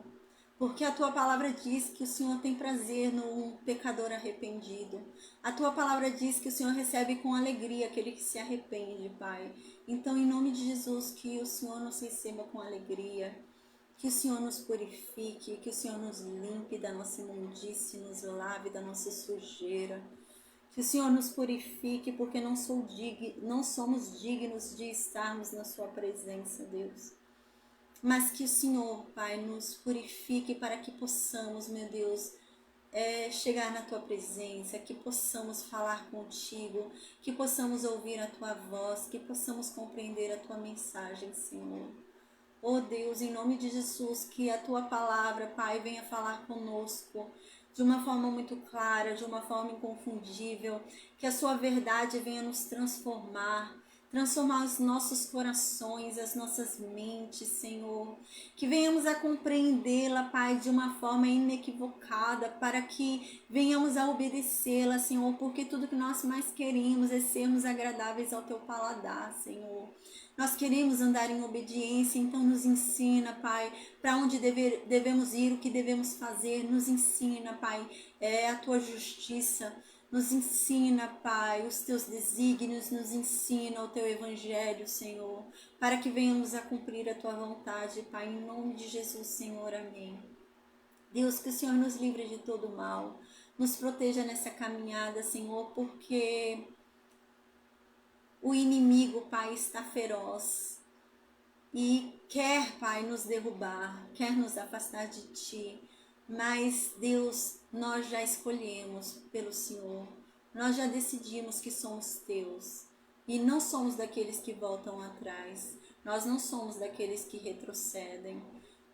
Porque a Tua palavra diz que o Senhor tem prazer no pecador arrependido. A Tua palavra diz que o Senhor recebe com alegria aquele que se arrepende, Pai. Então, em nome de Jesus, que o Senhor nos receba com alegria, que o Senhor nos purifique, que o Senhor nos limpe da nossa imundície, nos lave da nossa sujeira. Que o Senhor nos purifique, porque não somos dignos de estarmos na Sua presença, Deus. Mas que o Senhor, Pai, nos purifique para que possamos, meu Deus, chegar na Tua presença, que possamos falar contigo, que possamos ouvir a Tua voz, que possamos compreender a Tua mensagem, Senhor. Oh Deus, em nome de Jesus, que a Tua palavra, Pai, venha falar conosco de uma forma muito clara, de uma forma inconfundível, que a Sua verdade venha nos transformar os nossos corações, as nossas mentes, Senhor, que venhamos a compreendê-la, Pai, de uma forma inequivocada, para que venhamos a obedecê-la, Senhor, porque tudo que nós mais queremos é sermos agradáveis ao Teu paladar, Senhor. Nós queremos andar em obediência, então nos ensina, Pai, para onde devemos ir, o que devemos fazer. Nos ensina, Pai, a Tua justiça. Nos ensina, Pai, os Teus desígnios, nos ensina o Teu Evangelho, Senhor, para que venhamos a cumprir a Tua vontade, Pai, em nome de Jesus, Senhor, amém. Deus, que o Senhor nos livre de todo mal, nos proteja nessa caminhada, Senhor, porque o inimigo, Pai, está feroz e quer, Pai, nos derrubar, quer nos afastar de Ti. Mas, Deus, nós já escolhemos pelo Senhor, nós já decidimos que somos Teus e não somos daqueles que voltam atrás, nós não somos daqueles que retrocedem.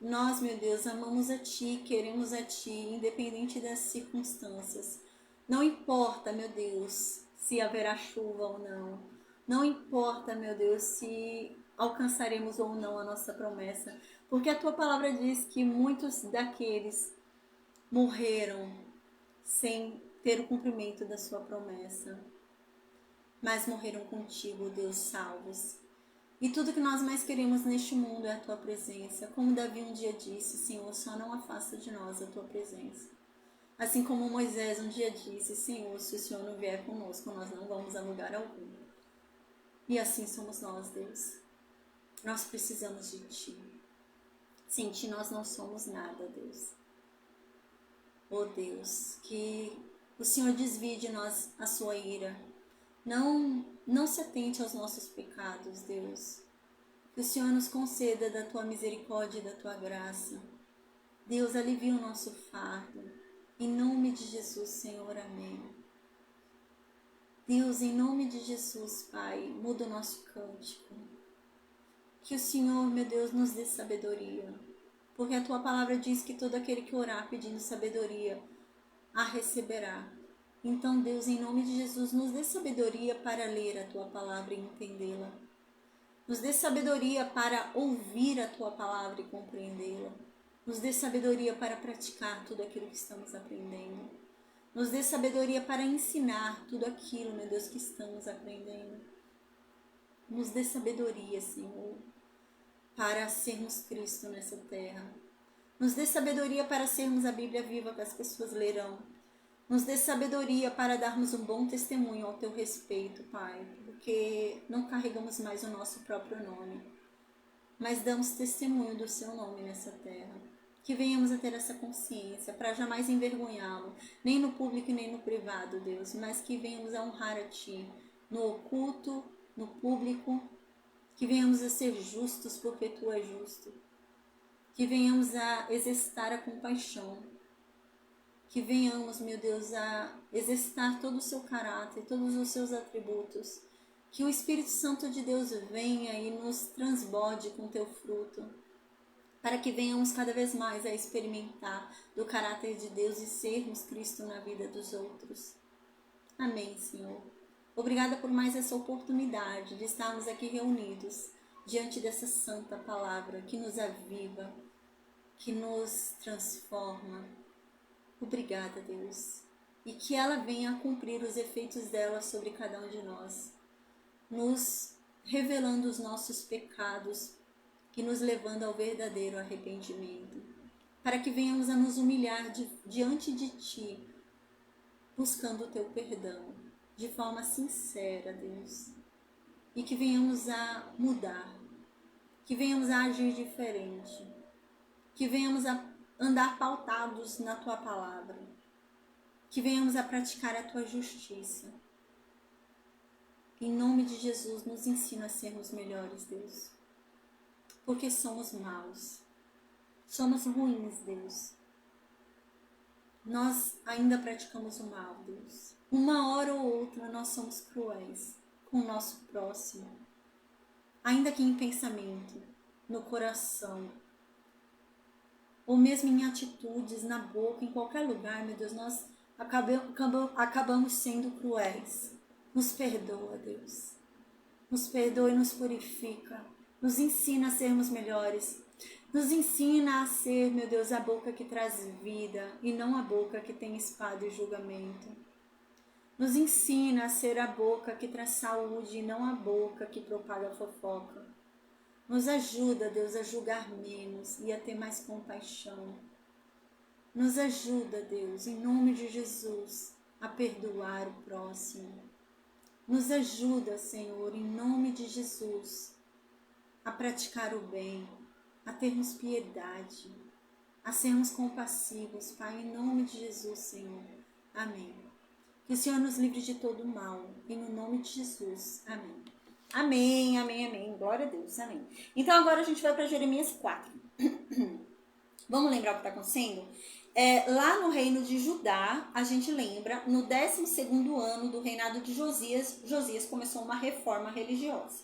Nós, meu Deus, amamos a Ti, queremos a Ti, independente das circunstâncias. Não importa, meu Deus, se haverá chuva ou não. Não importa, meu Deus, se alcançaremos ou não a nossa promessa. Porque a Tua palavra diz que muitos daqueles morreram sem ter o cumprimento da Sua promessa. Mas morreram contigo, Deus, salvos. E tudo que nós mais queremos neste mundo é a tua presença. Como Davi um dia disse, Senhor, só não afasta de nós a tua presença. Assim como Moisés um dia disse, Senhor, se o Senhor não vier conosco, nós não vamos a lugar algum. E assim somos nós, Deus. Nós precisamos de Ti. Sem Ti nós não somos nada, Deus. Oh Deus, que o Senhor desvie de nós a sua ira. Não se atente aos nossos pecados, Deus. Que o Senhor nos conceda da Tua misericórdia e da Tua graça. Deus, alivia o nosso fardo. Em nome de Jesus, Senhor, amém. Deus, em nome de Jesus, Pai, muda o nosso cântico. Que o Senhor, meu Deus, nos dê sabedoria. Porque a Tua palavra diz que todo aquele que orar pedindo sabedoria, a receberá. Então, Deus, em nome de Jesus, nos dê sabedoria para ler a Tua palavra e entendê-la. Nos dê sabedoria para ouvir a Tua palavra e compreendê-la. Nos dê sabedoria para praticar tudo aquilo que estamos aprendendo. Nos dê sabedoria para ensinar tudo aquilo, meu Deus, que estamos aprendendo. Nos dê sabedoria, Senhor, para sermos Cristo nessa terra. Nos dê sabedoria para sermos a Bíblia viva que as pessoas lerão. Nos dê sabedoria para darmos um bom testemunho ao Teu respeito, Pai, porque não carregamos mais o nosso próprio nome, mas damos testemunho do Seu nome nessa terra. Que venhamos a ter essa consciência para jamais envergonhá-lo, nem no público e nem no privado, Deus, mas que venhamos a honrar a Ti, no oculto, no público, que venhamos a ser justos porque Tu és justo, que venhamos a exercitar a compaixão, que venhamos, meu Deus, a exercitar todo o Seu caráter, todos os Seus atributos, que o Espírito Santo de Deus venha e nos transborde com Teu fruto, para que venhamos cada vez mais a experimentar do caráter de Deus e sermos Cristo na vida dos outros. Amém, Senhor. Obrigada por mais essa oportunidade de estarmos aqui reunidos diante dessa santa palavra que nos aviva, que nos transforma. Obrigada, Deus. E que ela venha a cumprir os efeitos dela sobre cada um de nós, nos revelando os nossos pecados e nos levando ao verdadeiro arrependimento, para que venhamos a nos humilhar diante de Ti, buscando o Teu perdão, de forma sincera, Deus, e que venhamos a mudar, que venhamos a agir diferente, que venhamos a andar pautados na Tua palavra, que venhamos a praticar a Tua justiça. Em nome de Jesus, nos ensina a sermos melhores, Deus, porque somos maus, somos ruins, Deus. Nós ainda praticamos o mal, Deus. Uma hora ou outra nós somos cruéis com o nosso próximo, ainda que em pensamento, no coração, ou mesmo em atitudes, na boca, em qualquer lugar, meu Deus, nós acabamos sendo cruéis. Nos perdoa, Deus. Nos perdoa e nos purifica. Nos ensina a sermos melhores. Nos ensina a ser, meu Deus, a boca que traz vida e não a boca que tem espada e julgamento. Nos ensina a ser a boca que traz saúde e não a boca que propaga fofoca. Nos ajuda, Deus, a julgar menos e a ter mais compaixão. Nos ajuda, Deus, em nome de Jesus, a perdoar o próximo. Nos ajuda, Senhor, em nome de Jesus, a praticar o bem, a termos piedade, a sermos compassivos, Pai, em nome de Jesus, Senhor. Amém. Que o Senhor nos livre de todo mal, em nome de Jesus. Amém. Amém, amém, amém. Glória a Deus, amém. Então agora a gente vai para Jeremias 4. Vamos lembrar o que está acontecendo? Lá no reino de Judá, a gente lembra, no 12º ano do reinado de Josias, Josias começou uma reforma religiosa.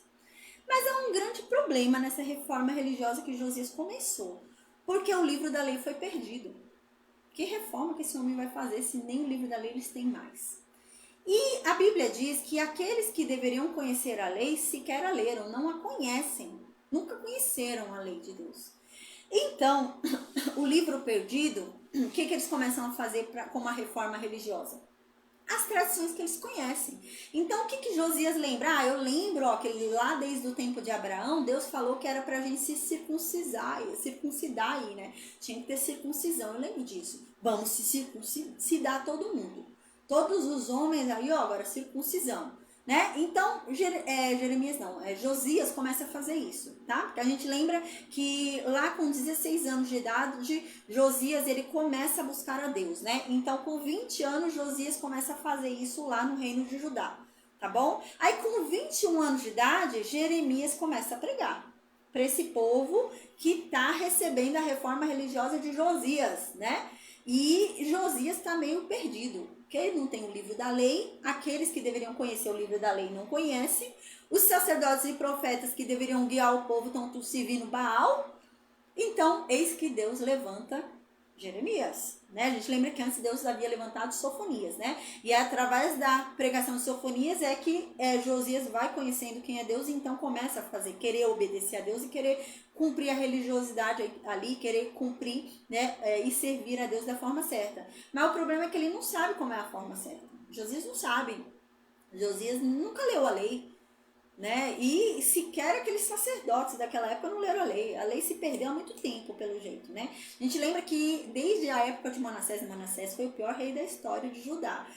Mas há um grande problema nessa reforma religiosa que Josias começou, porque o livro da lei foi perdido. Que reforma que esse homem vai fazer se nem o livro da lei eles têm mais? E a Bíblia diz que aqueles que deveriam conhecer a lei sequer a leram, não a conhecem, nunca conheceram a lei de Deus. Então, o livro perdido, o que eles começam a fazer com uma reforma religiosa? as tradições que eles conhecem. Então, o que Josias lembra? Eu lembro, ó, que ele, lá desde o tempo de Abraão, Deus falou que era pra gente se circuncidar aí, né? Tinha que ter circuncisão, eu lembro disso. Vamos se circuncidar todo mundo. Todos os homens aí, ó, agora circuncisão. Né? Então, Jeremias não, Josias começa a fazer isso, tá? Porque a gente lembra que lá com 16 anos de idade, Josias, ele começa a buscar a Deus, né? Então, com 20 anos, Josias começa a fazer isso lá no reino de Judá, tá bom? Aí, com 21 anos de idade, Jeremias começa a pregar para esse povo que está recebendo a reforma religiosa de Josias, né? E Josias está meio perdido, porque ele não tem o livro da lei, aqueles que deveriam conhecer o livro da lei não conhecem, os sacerdotes e profetas que deveriam guiar o povo estão servindo Baal. Então, eis que Deus levanta Jeremias, né? A gente lembra que antes Deus havia levantado Sofonias, né? E é através da pregação de Sofonias é que Josias vai conhecendo quem é Deus e então começa a fazer, querer obedecer a Deus e querer cumprir a religiosidade ali, querer cumprir, né? E servir a Deus da forma certa. Mas o problema é que ele não sabe como é a forma certa. Josias não sabe. Josias nunca leu a lei, né? E sequer aqueles sacerdotes daquela época não leram a lei. A lei se perdeu há muito tempo, pelo jeito, né? A gente lembra que desde a época de Manassés foi o pior rei da história de Judá.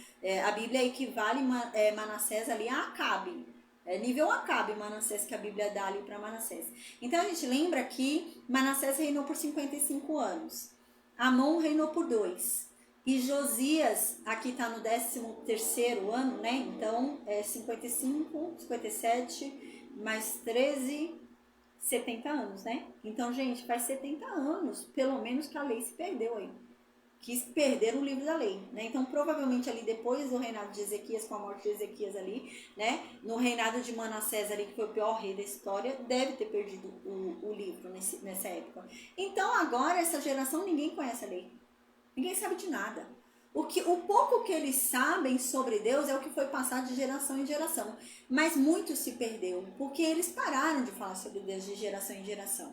A Bíblia equivale Manassés ali a Acabe. Nível Acabe, Manassés, que a Bíblia dá ali para Manassés. Então a gente lembra que Manassés reinou por 55 anos. Amon reinou por 2. E Josias, aqui está no 13º ano, né? Então, 55, 57, mais 13, 70 anos, né? Então, gente, faz 70 anos, pelo menos, que a lei se perdeu aí. Quis perder o livro da lei, né? Então, provavelmente ali depois do reinado de Ezequias, com a morte de Ezequias ali, né? No reinado de Manassés ali, que foi o pior rei da história, deve ter perdido o livro nessa época. Então, agora, essa geração, ninguém conhece a lei. Ninguém sabe de nada. O pouco que eles sabem sobre Deus é o que foi passado de geração em geração. Mas muito se perdeu, porque eles pararam de falar sobre Deus de geração em geração.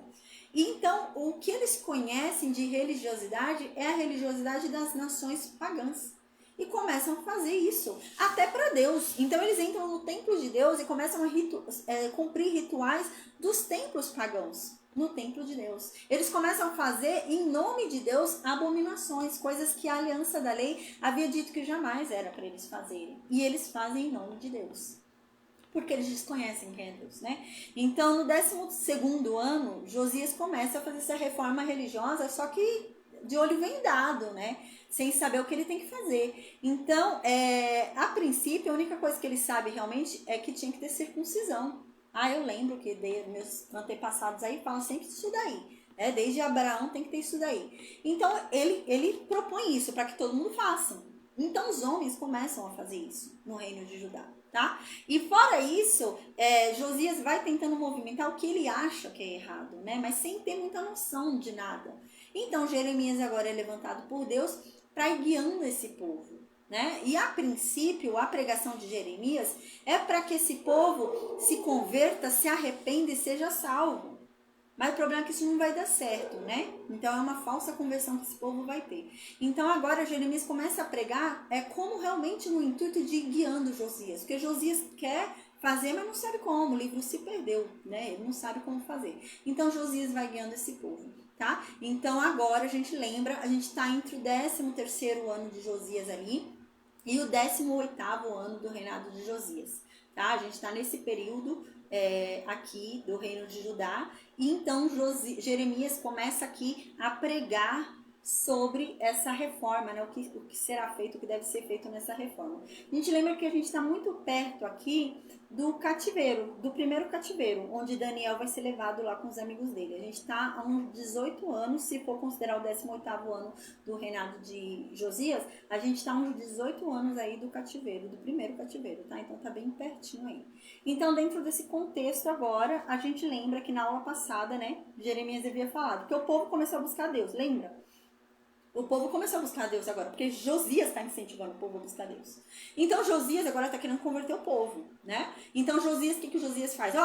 E então, o que eles conhecem de religiosidade é a religiosidade das nações pagãs. E começam a fazer isso, até para Deus. Então, eles entram no templo de Deus e começam a cumprir rituais dos templos pagãos. No templo de Deus. Eles começam a fazer, em nome de Deus, abominações, coisas que a aliança da lei havia dito que jamais era para eles fazerem. E eles fazem em nome de Deus. Porque eles desconhecem quem é Deus, né? Então, no 12º ano, Josias começa a fazer essa reforma religiosa, só que de olho vendado, né? Sem saber o que ele tem que fazer. Então, a princípio, a única coisa que ele sabe realmente é que tinha que ter circuncisão. Eu lembro que meus antepassados aí falam sempre isso daí. Desde Abraão tem que ter isso daí. Então, ele propõe isso para que todo mundo faça. Então, os homens começam a fazer isso no reino de Judá, tá? E fora isso, Josias vai tentando movimentar o que ele acha que é errado, né? Mas sem ter muita noção de nada. Então, Jeremias agora é levantado por Deus para ir guiando esse povo. Né? E a princípio, a pregação de Jeremias é para que esse povo se converta, se arrependa e seja salvo. Mas o problema é que isso não vai dar certo, né? Então é uma falsa conversão que esse povo vai ter. Então agora Jeremias começa a pregar como realmente no intuito de ir guiando Josias. Porque Josias quer fazer, mas não sabe como. O livro se perdeu, né? Ele não sabe como fazer. Então Josias vai guiando esse povo. Tá? Então agora a gente lembra, a gente está entre o 13º ano de Josias ali e o 18º ano do reinado de Josias. Tá? A gente está nesse período aqui do reino de Judá e então Jeremias começa aqui a pregar sobre essa reforma, né? O que será feito, o que deve ser feito nessa reforma. A gente lembra que a gente está muito perto aqui do cativeiro, do primeiro cativeiro, onde Daniel vai ser levado lá com os amigos dele. A gente está há uns 18 anos, se for considerar o 18º ano do reinado de Josias, a gente está há uns 18 anos aí do cativeiro, do primeiro cativeiro, tá? Então tá bem pertinho aí. Então, dentro desse contexto agora, a gente lembra que na aula passada, né, Jeremias havia falado que o povo começou a buscar Deus, lembra? O povo começou a buscar Deus agora, porque Josias está incentivando o povo a buscar Deus. Então Josias agora está querendo converter o povo, né? Então Josias, o que Josias faz?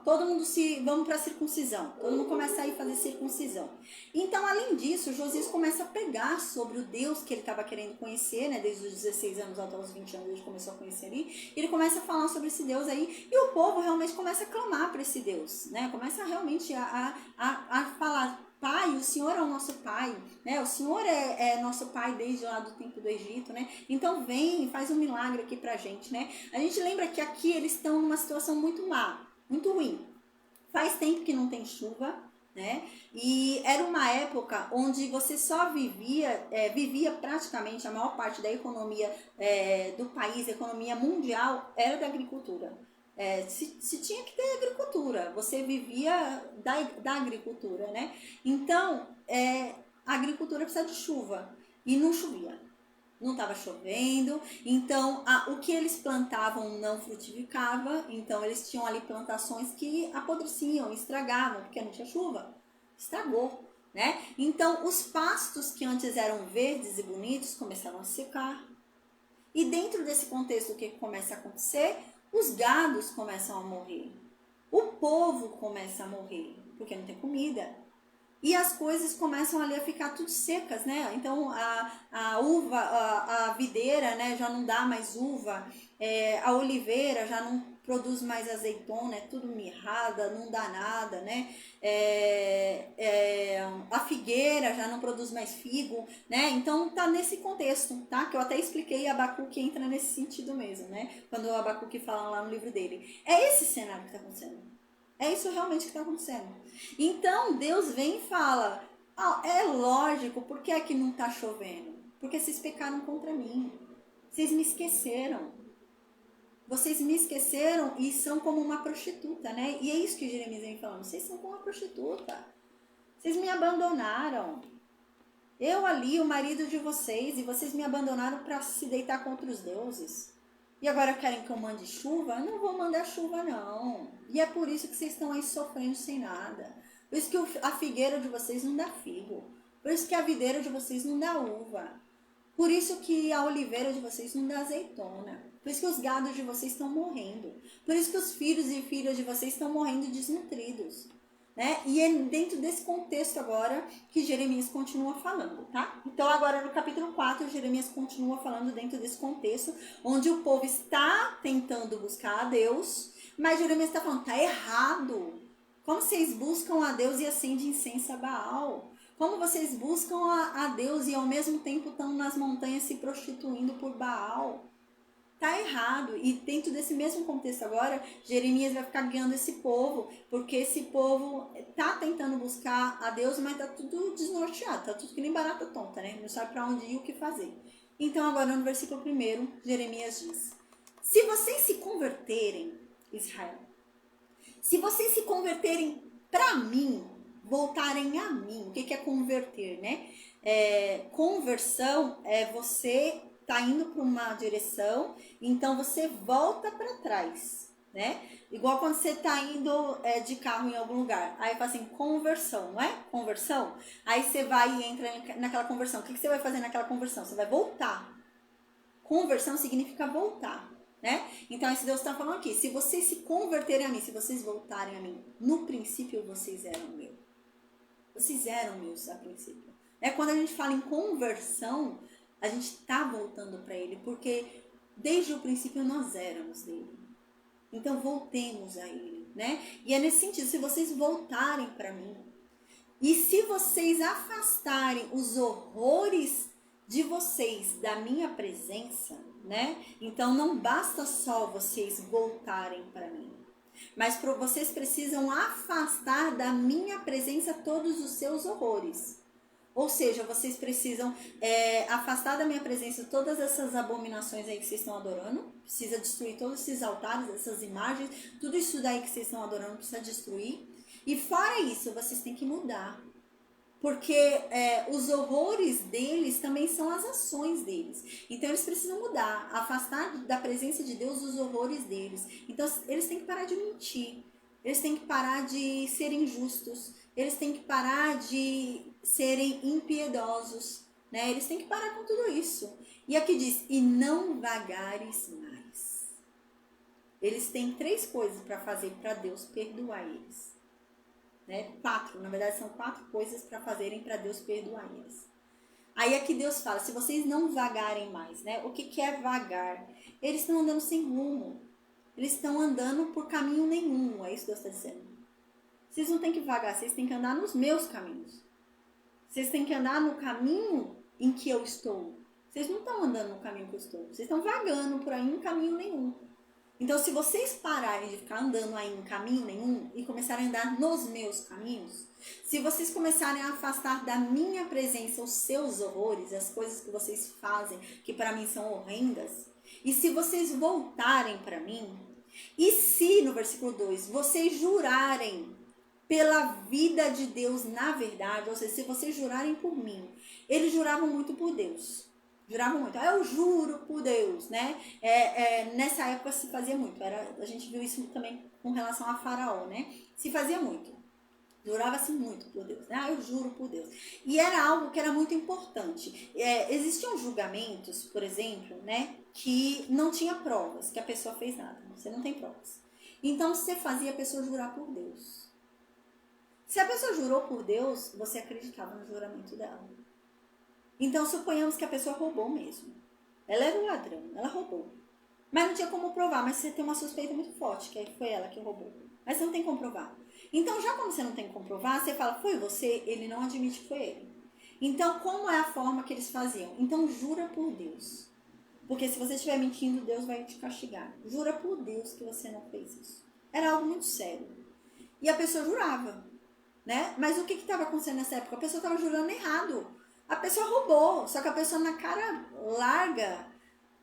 Todo mundo vamos para a circuncisão. Todo mundo começa a ir fazer circuncisão. Então, além disso, Josias começa a pegar sobre o Deus que ele estava querendo conhecer, né? Desde os 16 anos até os 20 anos ele começou a conhecer ali. Ele começa a falar sobre esse Deus aí e o povo realmente começa a clamar para esse Deus, né? Começa realmente a falar: Pai, o Senhor é o nosso Pai, né? O Senhor é nosso Pai desde lá do tempo do Egito, né? Então vem e faz um milagre aqui pra gente, né? A gente lembra que aqui eles estão numa situação muito má, muito ruim. Faz tempo que não tem chuva, né? E era uma época onde você só vivia praticamente a maior parte da economia do país, a economia mundial, era da agricultura. Se tinha que ter agricultura, você vivia da agricultura, né? Então, a agricultura precisa de chuva e não chovia. Não estava chovendo, então o que eles plantavam não frutificava, então eles tinham ali plantações que apodreciam, estragavam, porque não tinha chuva, estragou, né? Então os pastos que antes eram verdes e bonitos começaram a secar. E dentro desse contexto, o que começa a acontecer? Os gados começam a morrer, o povo começa a morrer, porque não tem comida. E as coisas começam ali a ficar tudo secas, né? Então a uva, a videira, né, já não dá mais uva, a oliveira já não produz mais azeitona, é tudo mirrada, não dá nada, né? A figueira já não produz mais figo, né? Então tá nesse contexto, tá? Que eu até expliquei, Abacuque entra nesse sentido mesmo, né? Quando o Abacuque fala lá no livro dele. É esse cenário que tá acontecendo. É isso realmente que está acontecendo. Então, Deus vem e fala: é lógico, por que é que não está chovendo? Porque vocês pecaram contra mim. Vocês me esqueceram. Vocês me esqueceram e são como uma prostituta, né? E é isso que Jeremias vem falando. Vocês são como uma prostituta. Vocês me abandonaram. Eu ali, o marido de vocês, e vocês me abandonaram para se deitar contra os deuses. E agora querem que eu mande chuva? Eu não vou mandar chuva, não. E é por isso que vocês estão aí sofrendo sem nada. Por isso que a figueira de vocês não dá figo. Por isso que a videira de vocês não dá uva. Por isso que a oliveira de vocês não dá azeitona. Por isso que os gados de vocês estão morrendo. Por isso que os filhos e filhas de vocês estão morrendo desnutridos. Né? E é dentro desse contexto agora que Jeremias continua falando, tá? Então agora no capítulo 4, Jeremias continua falando dentro desse contexto, onde o povo está tentando buscar a Deus, mas Jeremias está falando: tá errado. Como vocês buscam a Deus e acendem incenso a Baal? Como vocês buscam a Deus e ao mesmo tempo estão nas montanhas se prostituindo por Baal? Tá errado. E dentro desse mesmo contexto agora, Jeremias vai ficar guiando esse povo, porque esse povo tá tentando buscar a Deus, mas tá tudo desnorteado, tá tudo que nem barata tonta, né? Não sabe para onde ir e o que fazer. Então agora no versículo 1, Jeremias diz: se vocês se converterem, Israel, se vocês se converterem para mim, voltarem a mim, o que é converter, né? Conversão é você tá indo para uma direção, então você volta para trás, né? Igual quando você tá indo de carro em algum lugar, aí fala assim, conversão, não é? Conversão? Aí você vai e entra naquela conversão. O que você vai fazer naquela conversão? Você vai voltar. Conversão significa voltar, né? Então esse Deus está falando aqui: se vocês se converterem a mim, se vocês voltarem a mim, no princípio vocês eram meus. Vocês eram meus a princípio. Quando a gente fala em conversão, a gente está voltando para ele, porque desde o princípio nós éramos dele. Então voltemos a ele, né? E é nesse sentido: se vocês voltarem para mim, e se vocês afastarem os horrores de vocês da minha presença, né? Então não basta só vocês voltarem para mim, mas vocês precisam afastar da minha presença todos os seus horrores. Ou seja, vocês precisam afastar da minha presença todas essas abominações aí que vocês estão adorando. Precisa destruir todos esses altares, essas imagens, tudo isso daí que vocês estão adorando precisa destruir. E fora isso, vocês têm que mudar. Porque os horrores deles também são as ações deles. Então eles precisam mudar, afastar da presença de Deus os horrores deles. Então eles têm que parar de mentir. Eles têm que parar de serem injustos. Eles têm que parar de serem impiedosos, né? Eles têm que parar com tudo isso. E aqui diz, e não vagares mais. Eles têm 3 coisas para fazer para Deus perdoar eles. Né? 4, na verdade são 4 coisas para fazerem para Deus perdoar eles. Aí aqui Deus fala, se vocês não vagarem mais, né? O que é vagar? Eles estão andando sem rumo. Eles estão andando por caminho nenhum, é isso que Deus está dizendo. Vocês não têm que vagar, vocês têm que andar nos meus caminhos. Vocês têm que andar no caminho em que eu estou. Vocês não estão andando no caminho que eu estou. Vocês estão vagando por aí em caminho nenhum. Então, se vocês pararem de ficar andando aí em caminho nenhum e começarem a andar nos meus caminhos, se vocês começarem a afastar da minha presença os seus horrores, as coisas que vocês fazem, que para mim são horrendas, e se vocês voltarem para mim, e se, no versículo 2, vocês jurarem pela vida de Deus na verdade, ou seja, se vocês jurarem por mim, eles juravam muito por Deus. Juravam muito. Eu juro por Deus, né? Nessa época se fazia muito. A gente viu isso também com relação a Faraó, né? Se fazia muito. Jurava-se muito por Deus, né? Eu juro por Deus. E era algo que era muito importante. Existiam julgamentos, por exemplo, né? Que não tinha provas, que a pessoa fez nada. Você não tem provas. Então, você fazia a pessoa jurar por Deus. Se a pessoa jurou por Deus, você acreditava no juramento dela. Então, suponhamos que a pessoa roubou mesmo. Ela era um ladrão, ela roubou. Mas não tinha como provar, mas você tem uma suspeita muito forte, que foi ela que roubou. Mas você não tem como provar. Então, já como você não tem como provar, você fala, foi você, ele não admite que foi ele. Então, como é a forma que eles faziam? Então, jura por Deus. Porque se você estiver mentindo, Deus vai te castigar. Jura por Deus que você não fez isso. Era algo muito sério. E a pessoa jurava, né? Mas o que estava acontecendo nessa época? A pessoa estava jurando errado. A pessoa roubou, só que a pessoa na cara larga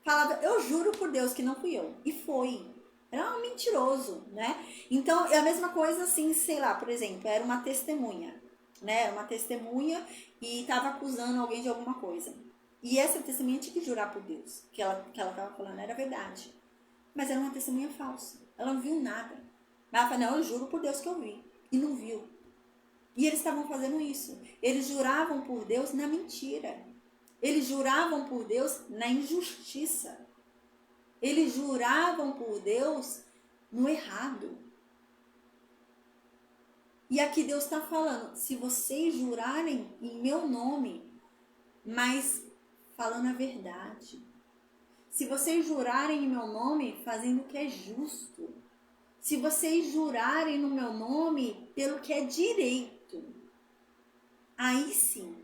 falava, eu juro por Deus que não fui eu. E foi. Era um mentiroso, né? Então, é a mesma coisa assim, sei lá, por exemplo, era uma testemunha, né? Era uma testemunha e estava acusando alguém de alguma coisa. E essa testemunha tinha que jurar por Deus, que ela estava falando era verdade. Mas era uma testemunha falsa. Ela não viu nada. Ela falou, não, eu juro por Deus que eu vi. E não viu. E eles estavam fazendo isso. Eles juravam por Deus na mentira. Eles juravam por Deus na injustiça. Eles juravam por Deus no errado. E aqui Deus está falando, se vocês jurarem em meu nome, mas falando a verdade. Se vocês jurarem em meu nome, fazendo o que é justo. Se vocês jurarem no meu nome pelo que é direito, aí sim,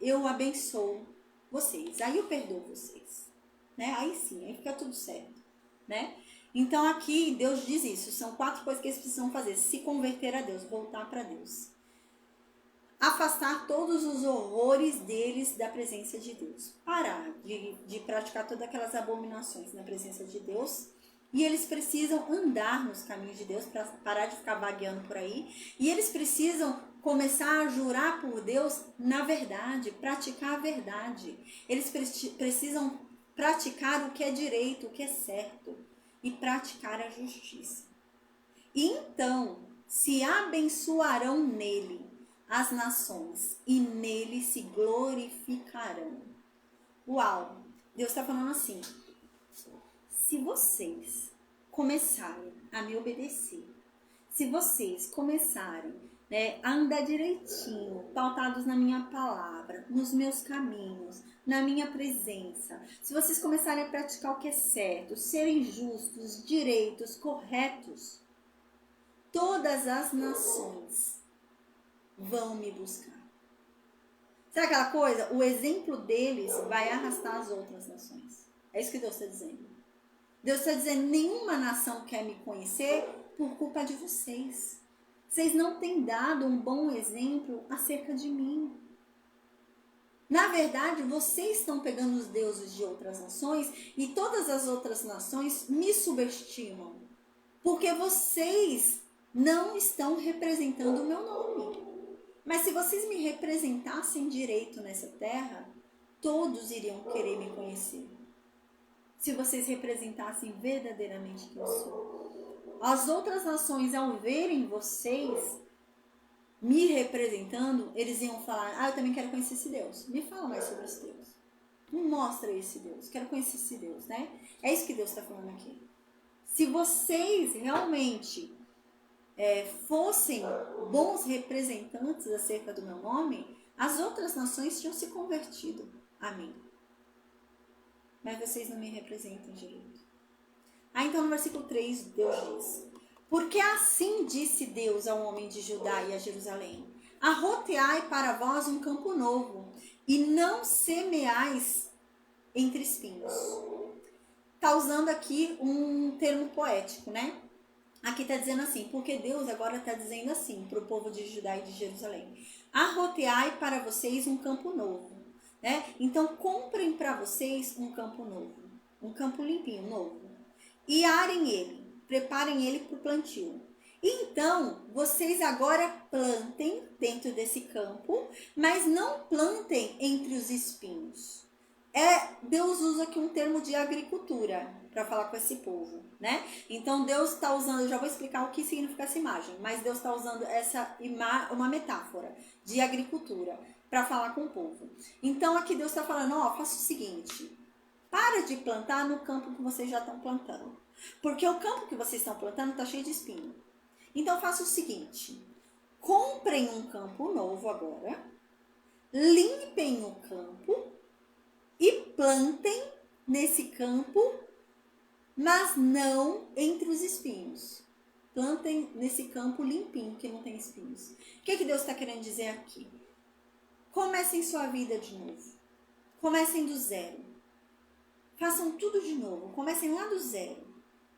eu abençoo vocês, aí eu perdoo vocês, né? Aí sim, aí fica tudo certo, né? Então aqui Deus diz isso, são 4 coisas que eles precisam fazer, se converter a Deus, voltar para Deus. Afastar todos os horrores deles da presença de Deus, parar de praticar todas aquelas abominações na presença de Deus. E eles precisam andar nos caminhos de Deus para parar de ficar vagueando por aí. E eles precisam começar a jurar por Deus na verdade, praticar a verdade. Eles precisam praticar o que é direito, o que é certo. E praticar a justiça. E então se abençoarão nele as nações e nele se glorificarão. Uau! Deus está falando assim. Se vocês começarem a me obedecer, se vocês começarem, né, a andar direitinho, pautados na minha palavra, nos meus caminhos, na minha presença, se vocês começarem a praticar o que é certo, serem justos, direitos, corretos, todas as nações vão me buscar. Sabe aquela coisa? O exemplo deles vai arrastar as outras nações. É isso que Deus está dizendo. Deus está dizendo, nenhuma nação quer me conhecer por culpa de vocês. Vocês não têm dado um bom exemplo acerca de mim. Na verdade, vocês estão pegando os deuses de outras nações e todas as outras nações me subestimam. Porque vocês não estão representando o meu nome. Mas se vocês me representassem direito nessa terra, todos iriam querer me conhecer. Se vocês representassem verdadeiramente quem eu sou. As outras nações, ao verem vocês, me representando, eles iam falar, eu também quero conhecer esse Deus. Me fala mais sobre esse Deus. Me mostra esse Deus. Quero conhecer esse Deus, né? É isso que Deus está falando aqui. Se vocês realmente fossem bons representantes acerca do meu nome, as outras nações tinham se convertido a mim. Mas vocês não me representam direito. Então no versículo 3, Deus diz: porque assim disse Deus ao homem de Judá e a Jerusalém: arroteai para vós um campo novo, e não semeais entre espinhos. Está usando aqui um termo poético, né? Aqui está dizendo assim, porque Deus agora está dizendo assim para o povo de Judá e de Jerusalém: arroteai para vocês um campo novo, né? Então comprem para vocês um campo novo, um campo limpinho, novo, e arem ele, preparem ele para o plantio. Então vocês agora plantem dentro desse campo, mas não plantem entre os espinhos. Deus usa aqui um termo de agricultura para falar com esse povo, né? Então Deus está usando, eu já vou explicar o que significa essa imagem, mas Deus está usando uma metáfora de agricultura para falar com o povo. Então aqui Deus está falando, faça o seguinte, para de plantar no campo que vocês já estão plantando, porque o campo que vocês estão plantando está cheio de espinho. Então faça o seguinte, comprem um campo novo agora, limpem o campo e plantem nesse campo, mas não entre os espinhos. Plantem nesse campo limpinho, que não tem espinhos. O que Deus está querendo dizer aqui? Comecem sua vida de novo. Comecem do zero. Façam tudo de novo. Comecem lá do zero.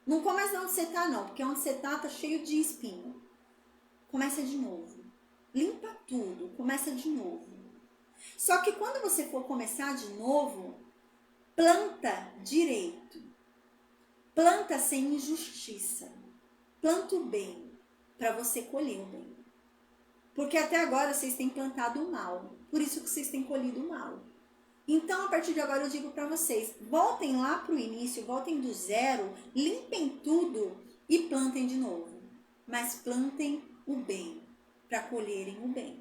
Não comece onde você está, não, porque onde você está cheio de espinho. Começa de novo. Limpa tudo. Começa de novo. Só que quando você for começar de novo, planta direito. Planta sem injustiça. Planta o bem, para você colher o bem. Porque até agora vocês têm plantado o mal. Por isso que vocês têm colhido o mal. Então, a partir de agora, eu digo para vocês, voltem lá para o início, voltem do zero, limpem tudo e plantem de novo. Mas plantem o bem, para colherem o bem.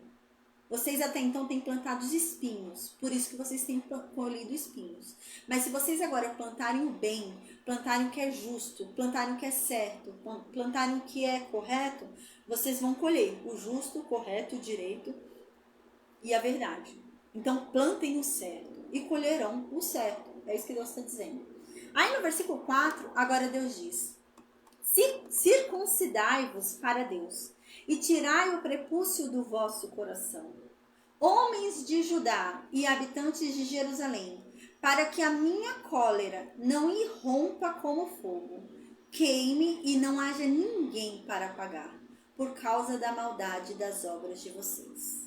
Vocês até então têm plantado os espinhos, por isso que vocês têm colhido espinhos. Mas se vocês agora plantarem o bem, plantarem o que é justo, plantarem o que é certo, plantarem o que é correto, vocês vão colher o justo, o correto, o direito e a verdade. Então plantem o certo e colherão o certo. É isso que Deus está dizendo. Aí no versículo 4, agora Deus diz: circuncidai-vos para Deus e tirai o prepúcio do vosso coração, homens de Judá e habitantes de Jerusalém, para que a minha cólera não irrompa como fogo, queime e não haja ninguém para apagar, por causa da maldade das obras de vocês.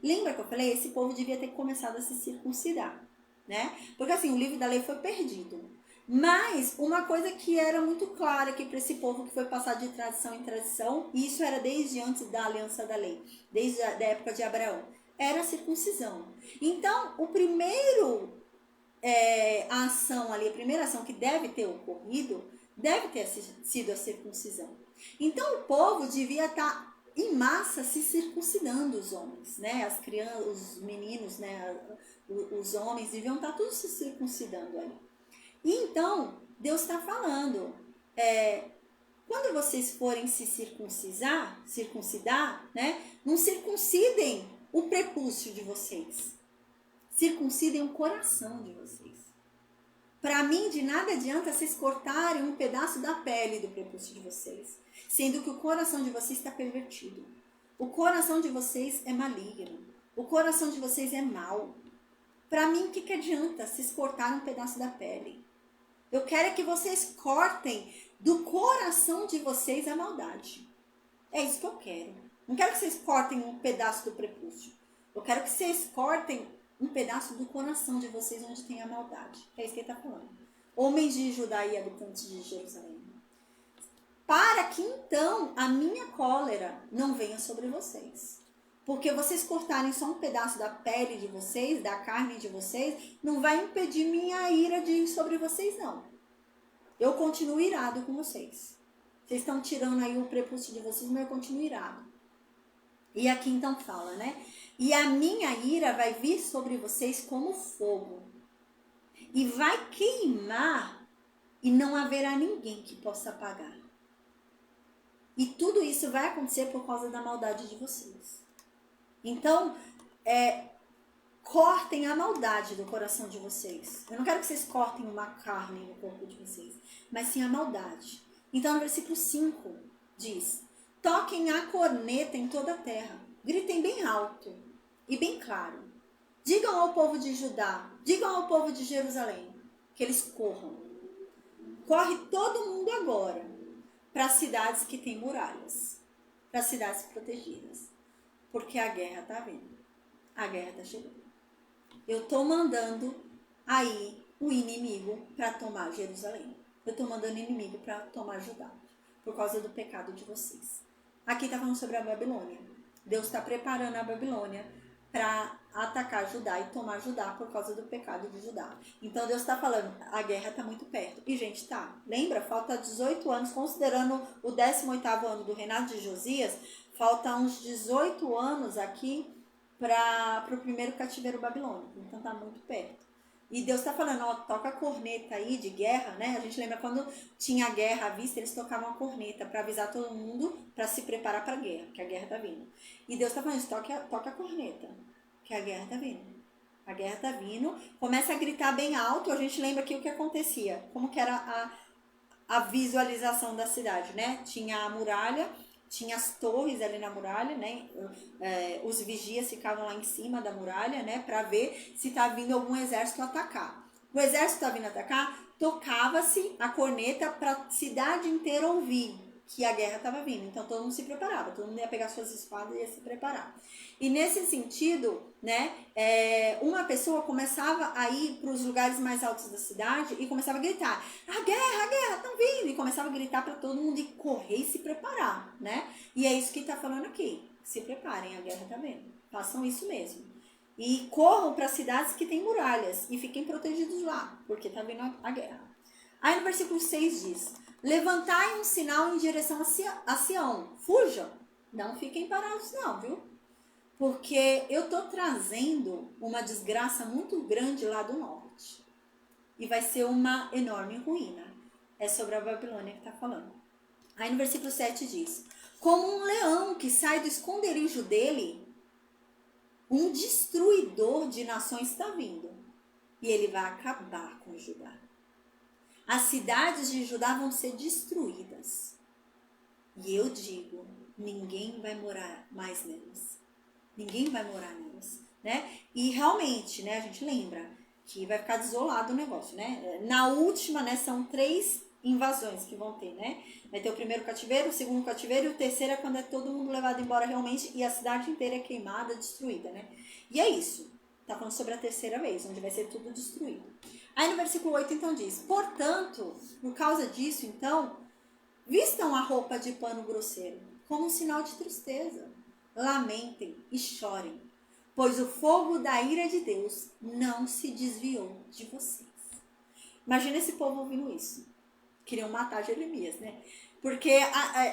Lembra que eu falei? Esse povo devia ter começado a se circuncidar, né? Porque assim, o livro da lei foi perdido. Mas uma coisa que era muito clara aqui para esse povo, que foi passado de tradição em tradição, e isso era desde antes da aliança da lei, desde a época de Abraão, era a circuncisão. Então, o primeiro a ação ali, a primeira ação que deve ter ocorrido, deve ter sido a circuncisão. Então, o povo devia estar em massa se circuncidando, os homens, né? As crianças, os meninos, né? Os homens deviam estar todos se circuncidando ali. E então, Deus está falando, quando vocês forem se circuncidar, né? Não circuncidem o prepúcio de vocês. Circuncidem o coração de vocês. Para mim, de nada adianta vocês cortarem um pedaço da pele do prepúcio de vocês, sendo que o coração de vocês está pervertido. O coração de vocês é maligno. O coração de vocês é mau. Para mim, o que adianta vocês cortarem um pedaço da pele? Eu quero que vocês cortem do coração de vocês a maldade. É isso que eu quero. Não quero que vocês cortem um pedaço do prepúcio. Eu quero que vocês cortem um pedaço do coração de vocês onde tem a maldade. É isso que ele está falando. Homens de Judá e habitantes de Jerusalém. Para que então a minha cólera não venha sobre vocês. Porque vocês cortarem só um pedaço da pele de vocês, da carne de vocês, não vai impedir minha ira de ir sobre vocês, não. Eu continuo irado com vocês. Vocês estão tirando aí o prepúcio de vocês, mas eu continuo irado. E aqui então fala, né? E a minha ira vai vir sobre vocês como fogo, e vai queimar, e não haverá ninguém que possa apagar. E tudo isso vai acontecer por causa da maldade de vocês. Então, cortem a maldade do coração de vocês. Eu não quero que vocês cortem uma carne no corpo de vocês, mas sim a maldade. Então, no versículo 5 diz: toquem a corneta em toda a terra, gritem bem alto e bem claro. Digam ao povo de Judá, digam ao povo de Jerusalém, que eles corram. Corre todo mundo agora para as cidades que têm muralhas, para as cidades protegidas, porque a guerra está vindo, a guerra está chegando. Eu estou mandando aí o inimigo para tomar Jerusalém. Eu estou mandando o inimigo para tomar Judá, por causa do pecado de vocês. Aqui está falando sobre a Babilônia. Deus está preparando a Babilônia para atacar Judá e tomar Judá por causa do pecado de Judá. Então Deus está falando, a guerra está muito perto. E gente, tá, lembra? Falta 18 anos, considerando o 18º ano do reinado de Josias, falta uns 18 anos aqui para o primeiro cativeiro babilônico. Então tá muito perto. E Deus está falando, ó, toca a corneta aí de guerra, né? A gente lembra quando tinha guerra à vista, eles tocavam a corneta para avisar todo mundo para se preparar para a guerra, que a guerra tá vindo. E Deus está falando, toca a corneta, que a guerra tá vindo. A guerra tá vindo, começa a gritar bem alto. A gente lembra aqui o que acontecia, como que era a visualização da cidade, né? Tinha a muralha, tinha as torres ali na muralha, né? Os vigias ficavam lá em cima da muralha, né? Para ver se tá vindo algum exército atacar. O exército tá vindo atacar, tocava-se a corneta para a cidade inteira ouvir que a guerra estava vindo. Então todo mundo se preparava, todo mundo ia pegar suas espadas e ia se preparar. E nesse sentido, né, uma pessoa começava a ir para os lugares mais altos da cidade e começava a gritar: a guerra, estão vindo! E começava a gritar para todo mundo ir correr e se preparar, né? E é isso que está falando aqui. Se preparem, a guerra está vindo. Façam isso mesmo. E corram para cidades que têm muralhas e fiquem protegidos lá, porque está vindo a guerra. Aí no versículo 6 diz: levantai um sinal em direção a Sião. Fujam. Não fiquem parados não, viu? Porque eu estou trazendo uma desgraça muito grande lá do norte. E vai ser uma enorme ruína. É sobre a Babilônia que está falando. Aí no versículo 7 diz: como um leão que sai do esconderijo dele, um destruidor de nações está vindo. E ele vai acabar com Judá. As cidades de Judá vão ser destruídas. E eu digo, ninguém vai morar mais nelas. Ninguém vai morar nelas, né? E realmente, né, a gente lembra que vai ficar desolado o negócio, né? Na última, né, são 3 invasões que vão ter, né? Vai ter o primeiro cativeiro, o segundo cativeiro e o terceiro é quando é todo mundo levado embora realmente e a cidade inteira é queimada, destruída, né? E é isso. Tá falando sobre a terceira vez, onde vai ser tudo destruído. Aí no versículo 8 então diz: portanto, por causa disso, então, vistam a roupa de pano grosseiro como um sinal de tristeza. Lamentem e chorem, pois o fogo da ira de Deus não se desviou de vocês. Imagina esse povo ouvindo isso. Queriam matar Jeremias, né? Porque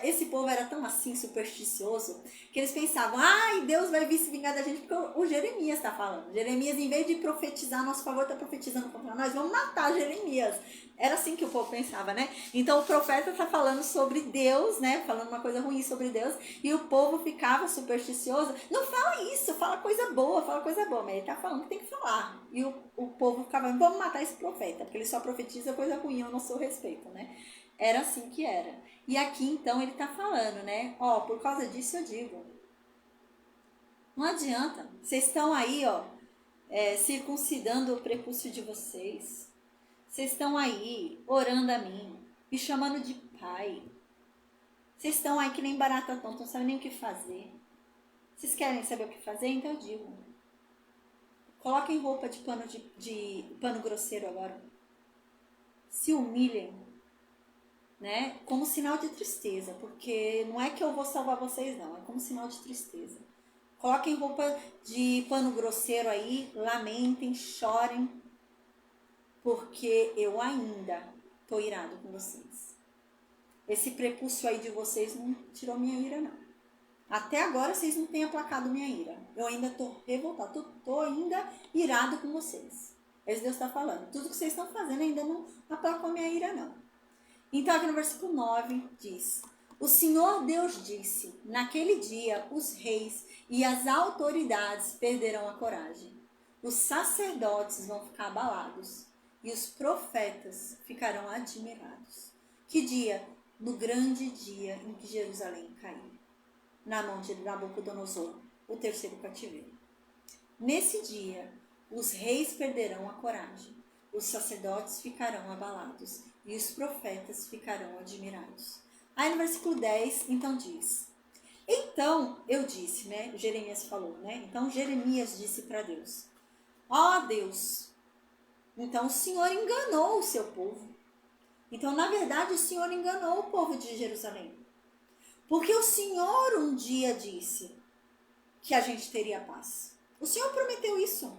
esse povo era tão assim, supersticioso, que eles pensavam, ai, Deus vai vir se vingar da gente, porque o Jeremias está falando. Jeremias, em vez de profetizar a nosso favor, está profetizando contra nós, vamos matar Jeremias. Era assim que o povo pensava, né? Então o profeta está falando sobre Deus, né? Falando uma coisa ruim sobre Deus, e o povo ficava supersticioso. Não fala isso, fala coisa boa, mas ele está falando que tem que falar. E o povo ficava, vamos matar esse profeta, porque ele só profetiza coisa ruim ao nosso respeito, né? Era assim que era. E aqui, então, ele está falando, né? Ó, por causa disso eu digo. Não adianta. Vocês estão aí, ó, circuncidando o prepúcio de vocês. Vocês estão aí orando a mim, me chamando de pai. Vocês estão aí que nem barata tonta, não sabem nem o que fazer. Vocês querem saber o que fazer? Então eu digo. Coloquem roupa de pano grosseiro agora. Se humilhem. Né? Como sinal de tristeza, porque não é que eu vou salvar vocês não, é como sinal de tristeza. Coloquem roupa de pano grosseiro aí, lamentem, chorem, porque eu ainda tô irado com vocês. Esse prepúcio aí de vocês não tirou minha ira não. Até agora vocês não têm aplacado minha ira. Eu ainda estou revoltado, estou ainda irado com vocês. É isso que Deus está falando. Tudo que vocês estão fazendo ainda não aplacou minha ira, não. Então, aqui no versículo 9 diz: O Senhor Deus disse, naquele dia os reis e as autoridades perderão a coragem. Os sacerdotes vão ficar abalados e os profetas ficarão admirados. Que dia? No grande dia em que Jerusalém caiu na mão de Nabucodonosor, o terceiro cativeiro. Nesse dia, os reis perderão a coragem, os sacerdotes ficarão abalados e os profetas ficarão admirados. Aí no versículo 10, então diz: Então eu disse, né? Jeremias falou, né? Então Jeremias disse para Deus: Ó Deus, então o Senhor enganou o seu povo. Então, na verdade, o Senhor enganou o povo de Jerusalém. Porque o Senhor um dia disse que a gente teria paz. O Senhor prometeu isso.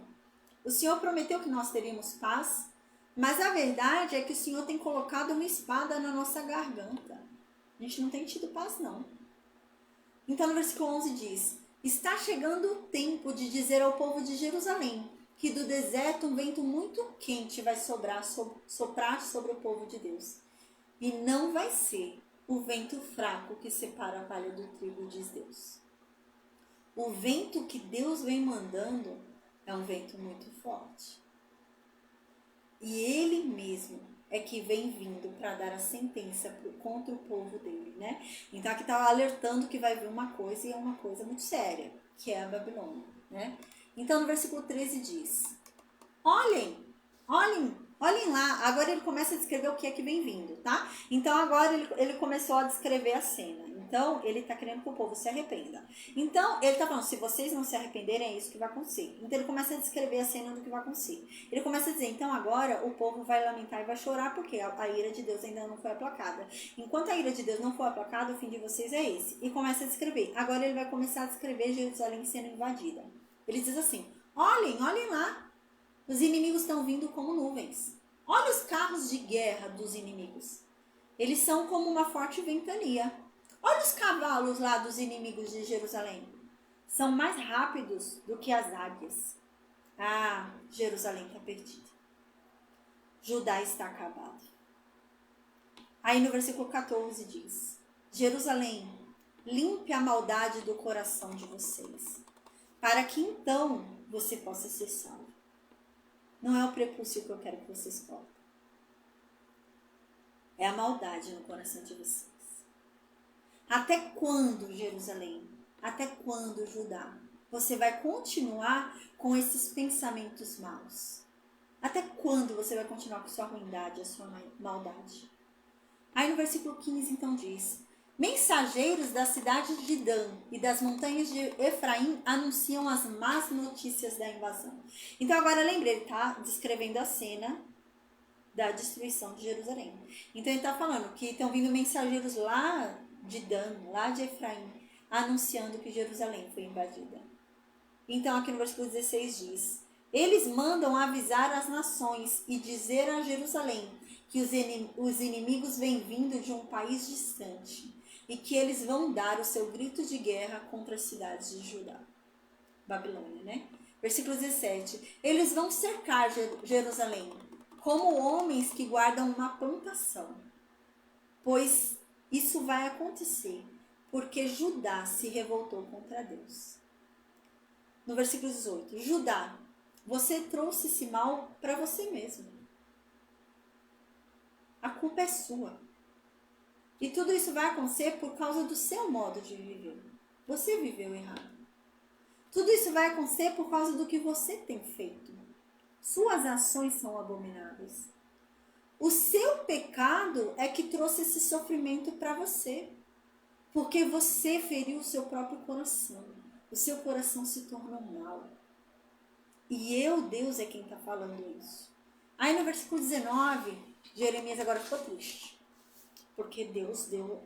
O Senhor prometeu que nós teríamos paz, mas a verdade é que o Senhor tem colocado uma espada na nossa garganta. A gente não tem tido paz, não. Então, no versículo 11 diz: Está chegando o tempo de dizer ao povo de Jerusalém que do deserto um vento muito quente vai soprar sobre o povo de Deus. E não vai ser o vento fraco que separa a palha do trigo, diz Deus. O vento que Deus vem mandando é um vento muito forte. E Ele mesmo é que vem vindo para dar a sentença contra o povo dele, né? Então aqui está alertando que vai vir uma coisa, e é uma coisa muito séria, que é a Babilônia, né? Então no versículo 13 diz: Olhem lá. Agora ele começa a descrever o que é que vem vindo, tá? Então agora ele começou a descrever a cena. Então ele está querendo que o povo se arrependa. Então ele está falando: se vocês não se arrependerem, é isso que vai acontecer. Então ele começa a descrever a cena do que vai acontecer. Ele começa a dizer: então agora o povo vai lamentar e vai chorar porque a ira de Deus ainda não foi aplacada. Enquanto a ira de Deus não for aplacada, o fim de vocês é esse. E começa a descrever. Agora ele vai começar a descrever Jerusalém sendo invadida. Ele diz assim: olhem lá. Os inimigos estão vindo como nuvens. Olha os carros de guerra dos inimigos. Eles são como uma forte ventania. Olha os cavalos lá dos inimigos de Jerusalém. São mais rápidos do que as águias. Ah, Jerusalém está perdida. Judá está acabado. Aí no versículo 14 diz: Jerusalém, limpe a maldade do coração de vocês, para que então você possa ser salvo. Não é o prepúcio que eu quero que vocês cortem. É a maldade no coração de vocês. Até quando, Jerusalém? Até quando, Judá? Você vai continuar com esses pensamentos maus? Até quando você vai continuar com sua ruindade, a sua maldade? Aí no versículo 15 então diz: Mensageiros da cidade de Dan e das montanhas de Efraim anunciam as más notícias da invasão. Então agora lembrei, ele está descrevendo a cena da destruição de Jerusalém. Então ele está falando que estão vindo mensageiros lá de Dan, lá de Efraim, anunciando que Jerusalém foi invadida. Então aqui no versículo 16 diz: Eles mandam avisar as nações e dizer a Jerusalém que os inimigos vêm vindo de um país distante e que eles vão dar o seu grito de guerra contra as cidades de Judá. Babilônia, né? Versículo 17. Eles vão cercar Jerusalém como homens que guardam uma plantação, pois isso vai acontecer porque Judá se revoltou contra Deus. No versículo 18. Judá, você trouxe esse mal para você mesmo. A culpa é sua. E tudo isso vai acontecer por causa do seu modo de viver. Você viveu errado. Tudo isso vai acontecer por causa do que você tem feito. Suas ações são abomináveis. O seu pecado é que trouxe esse sofrimento para você. Porque você feriu o seu próprio coração. O seu coração se tornou mau. E eu, Deus, é quem está falando isso. Aí no versículo 19, Jeremias agora ficou triste. Porque Deus deu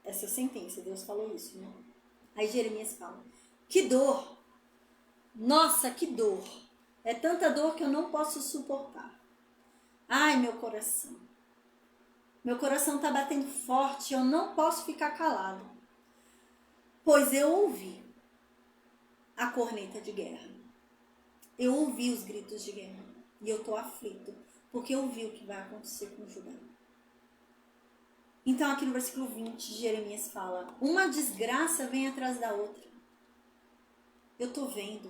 essa sentença, Deus falou isso, né? Aí Jeremias fala: que dor! Nossa, que dor! É tanta dor que eu não posso suportar. Ai, meu coração. Meu coração está batendo forte, eu não posso ficar calado. Pois eu ouvi a corneta de guerra. Eu ouvi os gritos de guerra. E eu estou aflito, porque eu vi o que vai acontecer com Judá. Então aqui no versículo 20, Jeremias fala, uma desgraça vem atrás da outra. Eu estou vendo.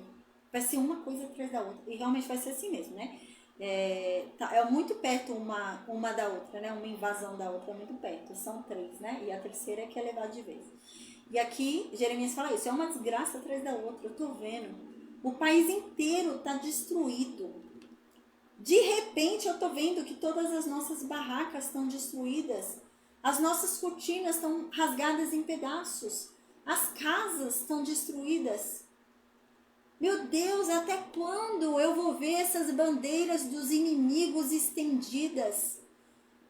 Vai ser uma coisa atrás da outra. E realmente vai ser assim mesmo, né? É muito perto uma da outra, né? Uma invasão da outra é muito perto. São 3, né? E a terceira é que é levada de vez. E aqui Jeremias fala isso. É uma desgraça atrás da outra. Eu estou vendo. O país inteiro está destruído. De repente eu estou vendo que todas as nossas barracas estão destruídas. As nossas cortinas estão rasgadas em pedaços. As casas estão destruídas. Meu Deus, até quando eu vou ver essas bandeiras dos inimigos estendidas?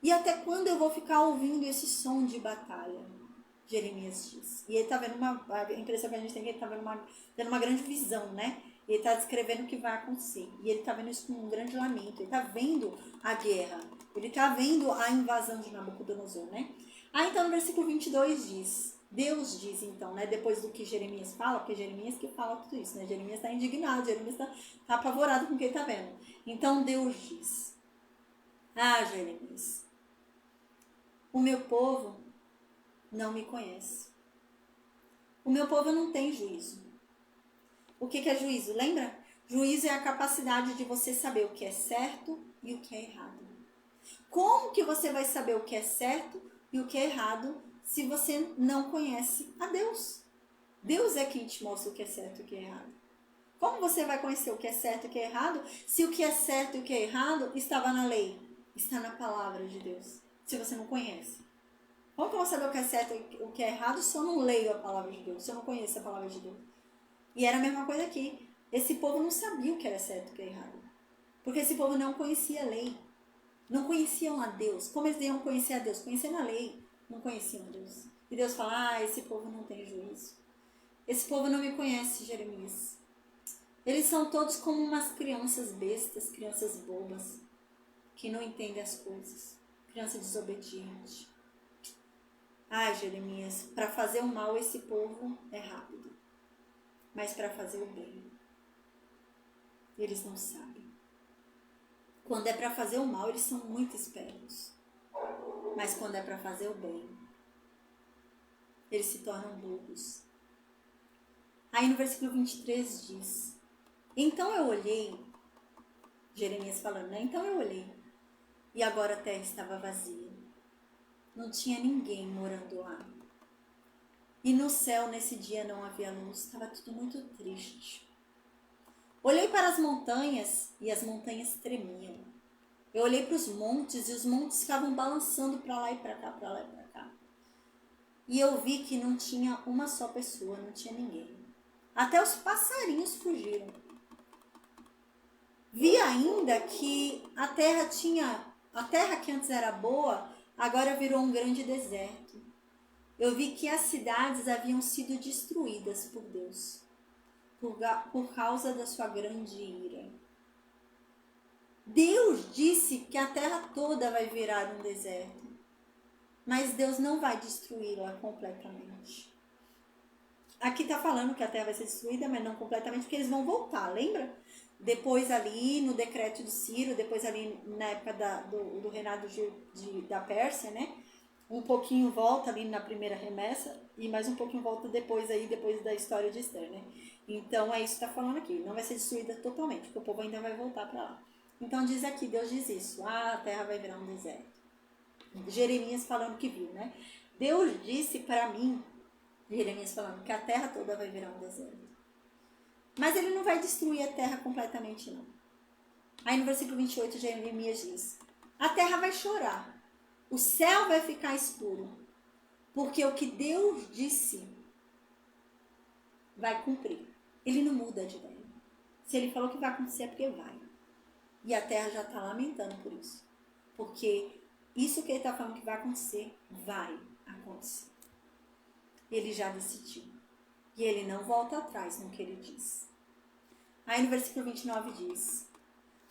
E até quando eu vou ficar ouvindo esse som de batalha? Jeremias diz. E ele está vendo a impressão que a gente tem é que ele está tendo uma grande visão, né? Ele está descrevendo o que vai acontecer. E ele está vendo isso com um grande lamento. Ele está vendo a guerra. Ele está vendo a invasão de Nabucodonosor, né? Então no versículo 22 diz... Deus diz então, né, depois do que Jeremias fala, porque Jeremias que fala tudo isso, né? Jeremias está indignado, Jeremias está apavorado com o que ele está vendo. Então Deus diz, Jeremias, o meu povo não me conhece. O meu povo não tem juízo. O que é juízo? Lembra? Juízo é a capacidade de você saber o que é certo e o que é errado. Como que você vai saber o que é certo e o que é errado se você não conhece a Deus? Deus é quem te mostra o que é certo e o que é errado. Como você vai conhecer o que é certo e o que é errado se o que é certo e o que é errado estava na lei, está na palavra de Deus, se você não conhece? Como que eu vou saber o que é certo e o que é errado se eu não leio a palavra de Deus, se eu não conheço a palavra de Deus? E era a mesma coisa aqui. Esse povo não sabia o que era certo e o que era errado, porque esse povo não conhecia a lei, não conheciam a Deus. Como eles iam conhecer a Deus? Conhecendo a lei. Não conheciam Deus. E Deus fala, esse povo não tem juízo. Esse povo não me conhece, Jeremias. Eles são todos como umas crianças bestas, crianças bobas, que não entendem as coisas. Criança desobediente. Jeremias, para fazer o mal esse povo é rápido. Mas para fazer o bem, eles não sabem. Quando é para fazer o mal, eles são muito espertos. Mas quando é para fazer o bem, eles se tornam bobos. Aí no versículo 23 diz, então eu olhei, Jeremias falando, né? Então eu olhei, e agora a terra estava vazia. Não tinha ninguém morando lá. E no céu nesse dia não havia luz, estava tudo muito triste. Olhei para as montanhas e as montanhas tremiam. Eu olhei para os montes e os montes ficavam balançando para lá e para cá, para lá e para cá. E eu vi que não tinha uma só pessoa, não tinha ninguém. Até os passarinhos fugiram. Vi ainda que a terra que antes era boa, agora virou um grande deserto. Eu vi que as cidades haviam sido destruídas por Deus, por causa da sua grande ira. Deus disse que a terra toda vai virar um deserto, mas Deus não vai destruí-la completamente. Aqui está falando que a terra vai ser destruída, mas não completamente, porque eles vão voltar, lembra? Depois ali no decreto de Ciro, depois ali na época do reinado da Pérsia, né? Um pouquinho volta ali na primeira remessa e mais um pouquinho volta depois da história de Esther, né? Então é isso que está falando aqui, não vai ser destruída totalmente, porque o povo ainda vai voltar para lá. Então diz aqui, Deus diz isso, a terra vai virar um deserto. Jeremias falando que viu, né? Deus disse para mim, Jeremias falando que a terra toda vai virar um deserto. Mas ele não vai destruir a terra completamente, não. Aí no versículo 28, Jeremias diz, a terra vai chorar, o céu vai ficar escuro, porque o que Deus disse vai cumprir. Ele não muda de ideia. Se ele falou que vai acontecer, é porque vai. E a terra já está lamentando por isso. Porque isso que ele está falando que vai acontecer, vai acontecer. Ele já decidiu. E ele não volta atrás no que ele diz. Aí no versículo 29 diz,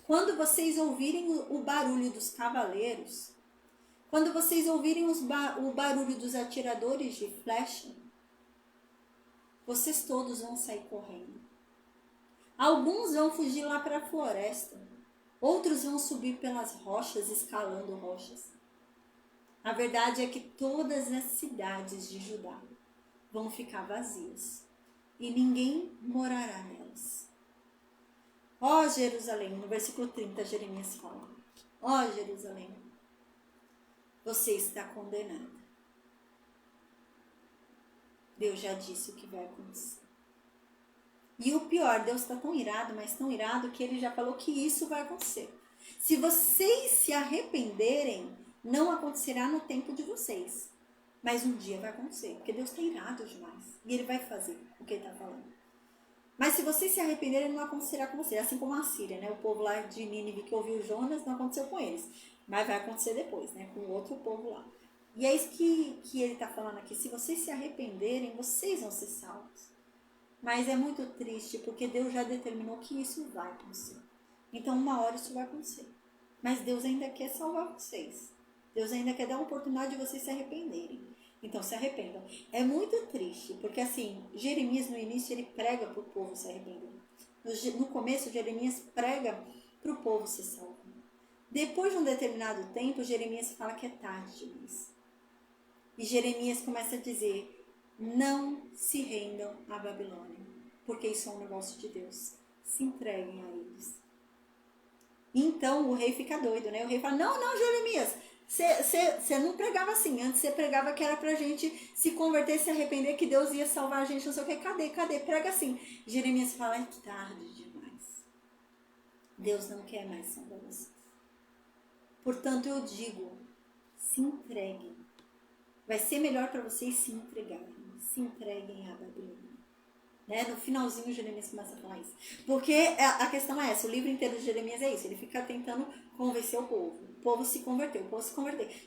quando vocês ouvirem o barulho dos cavaleiros, quando vocês ouvirem o barulho dos atiradores de flecha, vocês todos vão sair correndo. Alguns vão fugir lá para a floresta. Outros vão subir pelas rochas, escalando rochas. A verdade é que todas as cidades de Judá vão ficar vazias e ninguém morará nelas. Ó Jerusalém, no versículo 30, Jeremias fala: ó Jerusalém, você está condenada. Deus já disse o que vai acontecer. E o pior, Deus está tão irado, mas tão irado, que ele já falou que isso vai acontecer. Se vocês se arrependerem, não acontecerá no tempo de vocês. Mas um dia vai acontecer, porque Deus está irado demais. E ele vai fazer o que ele está falando. Mas se vocês se arrependerem, não acontecerá com vocês. Assim como a Síria, né? O povo lá de Nínive que ouviu Jonas, não aconteceu com eles. Mas vai acontecer depois, né? Com o outro povo lá. E é isso que ele está falando aqui. Se vocês se arrependerem, vocês vão ser salvos. Mas é muito triste, porque Deus já determinou que isso vai acontecer. Então, uma hora isso vai acontecer. Mas Deus ainda quer salvar vocês. Deus ainda quer dar a oportunidade de vocês se arrependerem. Então, se arrependam. É muito triste, porque assim, Jeremias no início, ele prega para o povo se arrepender. No começo, Jeremias prega para o povo se salvar. Depois de um determinado tempo, Jeremias fala que é tarde demais. E Jeremias começa a dizer: não se rendam à Babilônia, porque isso é um negócio de Deus. Se entreguem a eles. Então o rei fica doido, né? O rei fala: não, Jeremias, você não pregava assim. Antes você pregava que era pra gente se converter, se arrepender, que Deus ia salvar a gente, não sei o que. Cadê? Prega assim. Jeremias fala: é tarde demais. Deus não quer mais salvar vocês. Portanto, eu digo: se entreguem. Vai ser melhor para vocês se entregarem. Se entreguem à Babilônia. Né? No finalzinho, Jeremias começa a falar isso. Porque a questão é essa: o livro inteiro de Jeremias é isso. Ele fica tentando convencer o povo. O povo se converteu,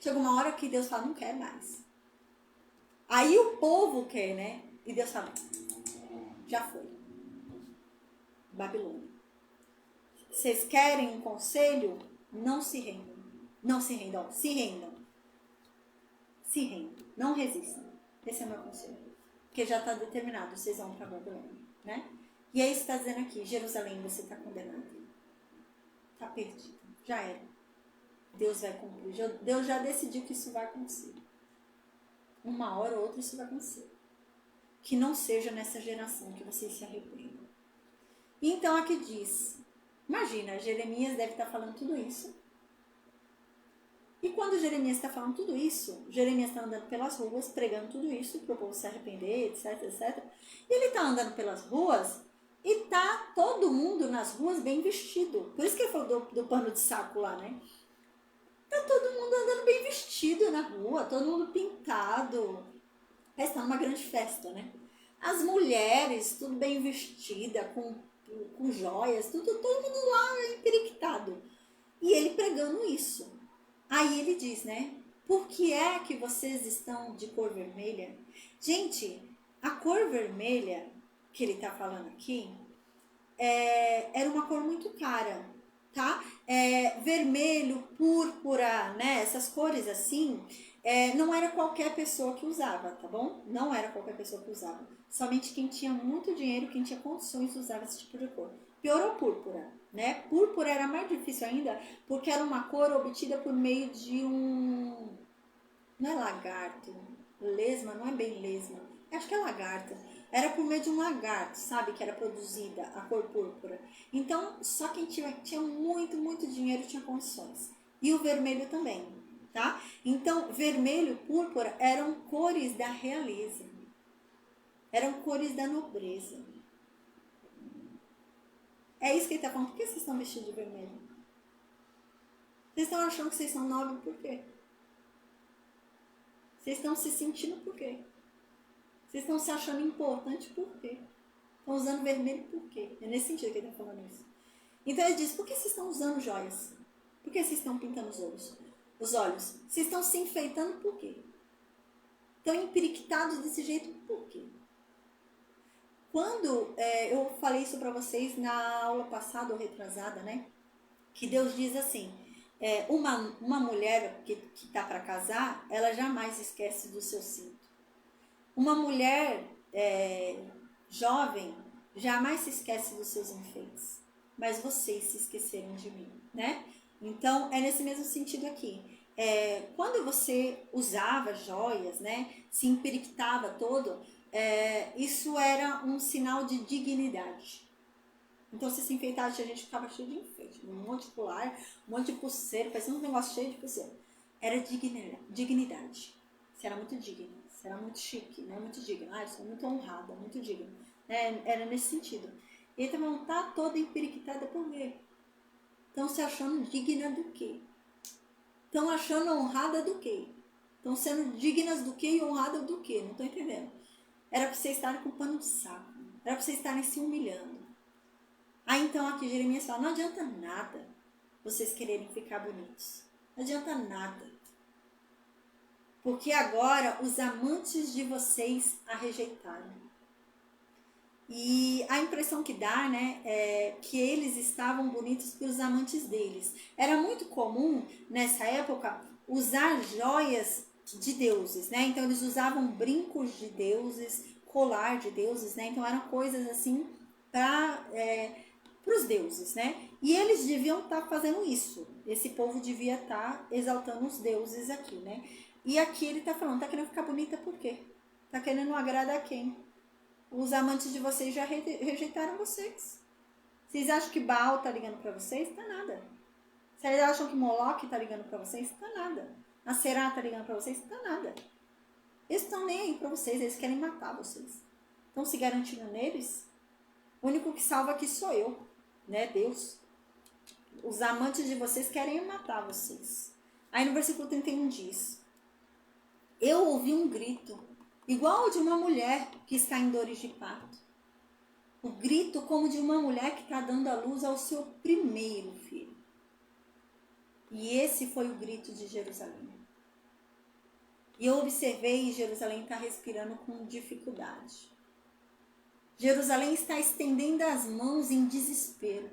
Chega uma hora que Deus fala: não quer mais. Aí o povo quer, né? E Deus fala: já foi. Babilônia. Vocês querem um conselho? Não se rendam. Não se rendam. Se rendam. Se rendam. Não resistam. Esse é o meu conselho. Porque já está determinado, vocês vão para Babilônia, né? E aí está dizendo aqui: Jerusalém, você está condenado. Está perdido. Já era. Deus vai cumprir. Deus já decidiu que isso vai acontecer. Uma hora ou outra isso vai acontecer. Que não seja nessa geração que vocês se arrependam. Então aqui diz: imagina, Jeremias deve estar falando tudo isso. E quando Jeremias está falando tudo isso, Jeremias está andando pelas ruas, pregando tudo isso, para o povo se arrepender, etc, etc. E ele está andando pelas ruas e está todo mundo nas ruas bem vestido. Por isso que ele falou do pano de saco lá, né? Está todo mundo andando bem vestido na rua, todo mundo pintado. Está numa grande festa, né? As mulheres, tudo bem vestida, com joias, todo mundo lá emperiquitado. E ele pregando isso. Aí ele diz, né? Por que é que vocês estão de cor vermelha? Gente, a cor vermelha que ele está falando aqui era uma cor muito cara, tá? Vermelho, púrpura, né? Essas cores assim, não era qualquer pessoa que usava, tá bom? Não era qualquer pessoa que usava. Somente quem tinha muito dinheiro, quem tinha condições usava esse tipo de cor. Piorou púrpura, né? Púrpura era mais difícil ainda, porque era uma cor obtida por meio de um... Não é lagarto, lesma, não é bem lesma, acho que é lagarto. Era por meio de um lagarto, sabe, que era produzida a cor púrpura. Então, só quem tinha muito dinheiro tinha condições. E o vermelho também, tá? Então, vermelho e púrpura eram cores da realeza. Eram cores da nobreza. É isso que ele está falando. Por que vocês estão vestidos de vermelho? Vocês estão achando que vocês são nobres por quê? Vocês estão se sentindo por quê? Vocês estão se achando importante por quê? Estão usando vermelho por quê? É nesse sentido que ele está falando isso. Então ele diz: por que vocês estão usando joias? Por que vocês estão pintando os olhos? Vocês estão se enfeitando por quê? Estão empiriquitados desse jeito por quê? Quando eu falei isso para vocês na aula passada ou retrasada, né? Que Deus diz assim: uma mulher que está para casar, ela jamais esquece do seu cinto. Uma mulher Jovem, jamais se esquece dos seus enfeites, mas vocês se esqueceram de mim, né? Então, é nesse mesmo sentido aqui. Quando você usava joias, né, se empiriquitava todo, isso era um sinal de dignidade. Então, você se enfeitava, a gente ficava cheio de enfeite, um monte de colar, um monte de pulseira, parecia um negócio cheio de pulseira. Era dignidade. Você era muito digno, você era muito chique, né? Muito digno. Eu sou muito honrada, muito digno. Era nesse sentido. E ele também não tá toda empiriquitada por quê? Estão se achando digna do quê? Estão achando honrada do quê? Estão sendo dignas do quê e honradas do quê? Não estou entendendo. Era para vocês estarem com pano de saco. Era para vocês estarem se humilhando. Aí então aqui Jeremias fala, não adianta nada vocês quererem ficar bonitos. Não adianta nada. Porque agora os amantes de vocês a rejeitaram. E a impressão que dá, né, é que eles estavam bonitos pelos amantes deles. Era muito comum, nessa época, usar joias de deuses, né? Então, eles usavam brincos de deuses, colar de deuses, né? Então, eram coisas assim para os deuses, né? E eles deviam estar fazendo isso. Esse povo devia estar exaltando os deuses aqui, né? E aqui ele está falando, tá querendo ficar bonita por quê? Tá querendo agradar a quem? Os amantes de vocês já rejeitaram vocês. Vocês acham que Baal tá ligando para vocês? Tá nada. Vocês acham que Moloque tá ligando para vocês? Tá nada. A Será tá ligando para vocês? Tá nada. Eles estão nem aí para vocês, eles querem matar vocês. Estão se garantindo neles? O único que salva aqui sou eu, né? Deus. Os amantes de vocês querem matar vocês. Aí no versículo 31 diz: eu ouvi um grito igual ao de uma mulher que está em dores de parto. O grito como de uma mulher que está dando à luz ao seu primeiro filho. E esse foi o grito de Jerusalém. E eu observei, Jerusalém está respirando com dificuldade. Jerusalém está estendendo as mãos em desespero.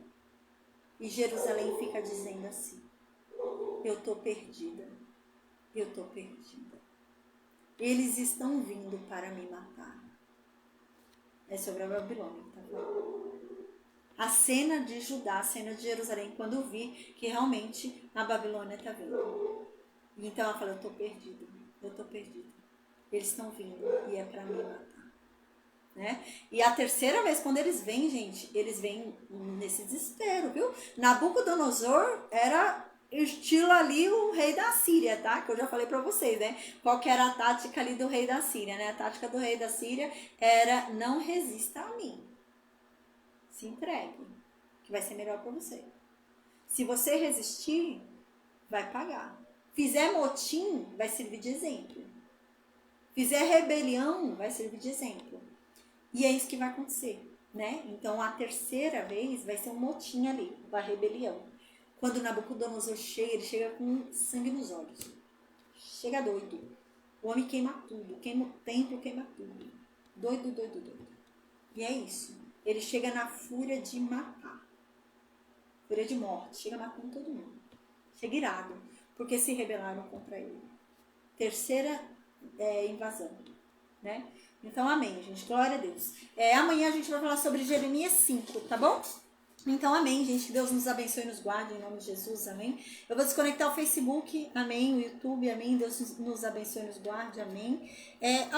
E Jerusalém fica dizendo assim: eu estou perdida, eu estou perdida. Eles estão vindo para me matar. É sobre a Babilônia, tá bom? A cena de Judá, a cena de Jerusalém, quando eu vi que realmente a Babilônia está vindo. Então ela fala, eu estou perdida, eu estou perdida. Eles estão vindo e é para me matar. Né? E a terceira vez, quando eles vêm, gente, eles vêm nesse desespero, viu? Nabucodonosor era estilo ali o rei da Síria, tá? Que eu já falei pra vocês, né? Qual que era a tática ali do rei da Síria, né? A tática do rei da Síria era não resista a mim. Se entregue, que vai ser melhor pra você. Se você resistir, vai pagar. Fizer motim, vai servir de exemplo. Fizer rebelião, vai servir de exemplo. E é isso que vai acontecer, né? Então, a terceira vez vai ser um motim ali, uma rebelião. Quando Nabucodonosor chega, ele chega com sangue nos olhos. Chega doido. O homem queima tudo, queima o templo, queima tudo. Doido, doido, doido. E é isso. Ele chega na fúria de matar. Fúria de morte. Chega matando todo mundo. Chega irado, porque se rebelaram contra ele. Terceira invasão, né? Então, amém, gente. Glória a Deus. Amanhã a gente vai falar sobre Jeremias 5, tá bom? Então, amém, gente. Que Deus nos abençoe e nos guarde, em nome de Jesus, amém. Eu vou desconectar o Facebook, amém. O YouTube, amém. Deus nos abençoe e nos guarde, amém.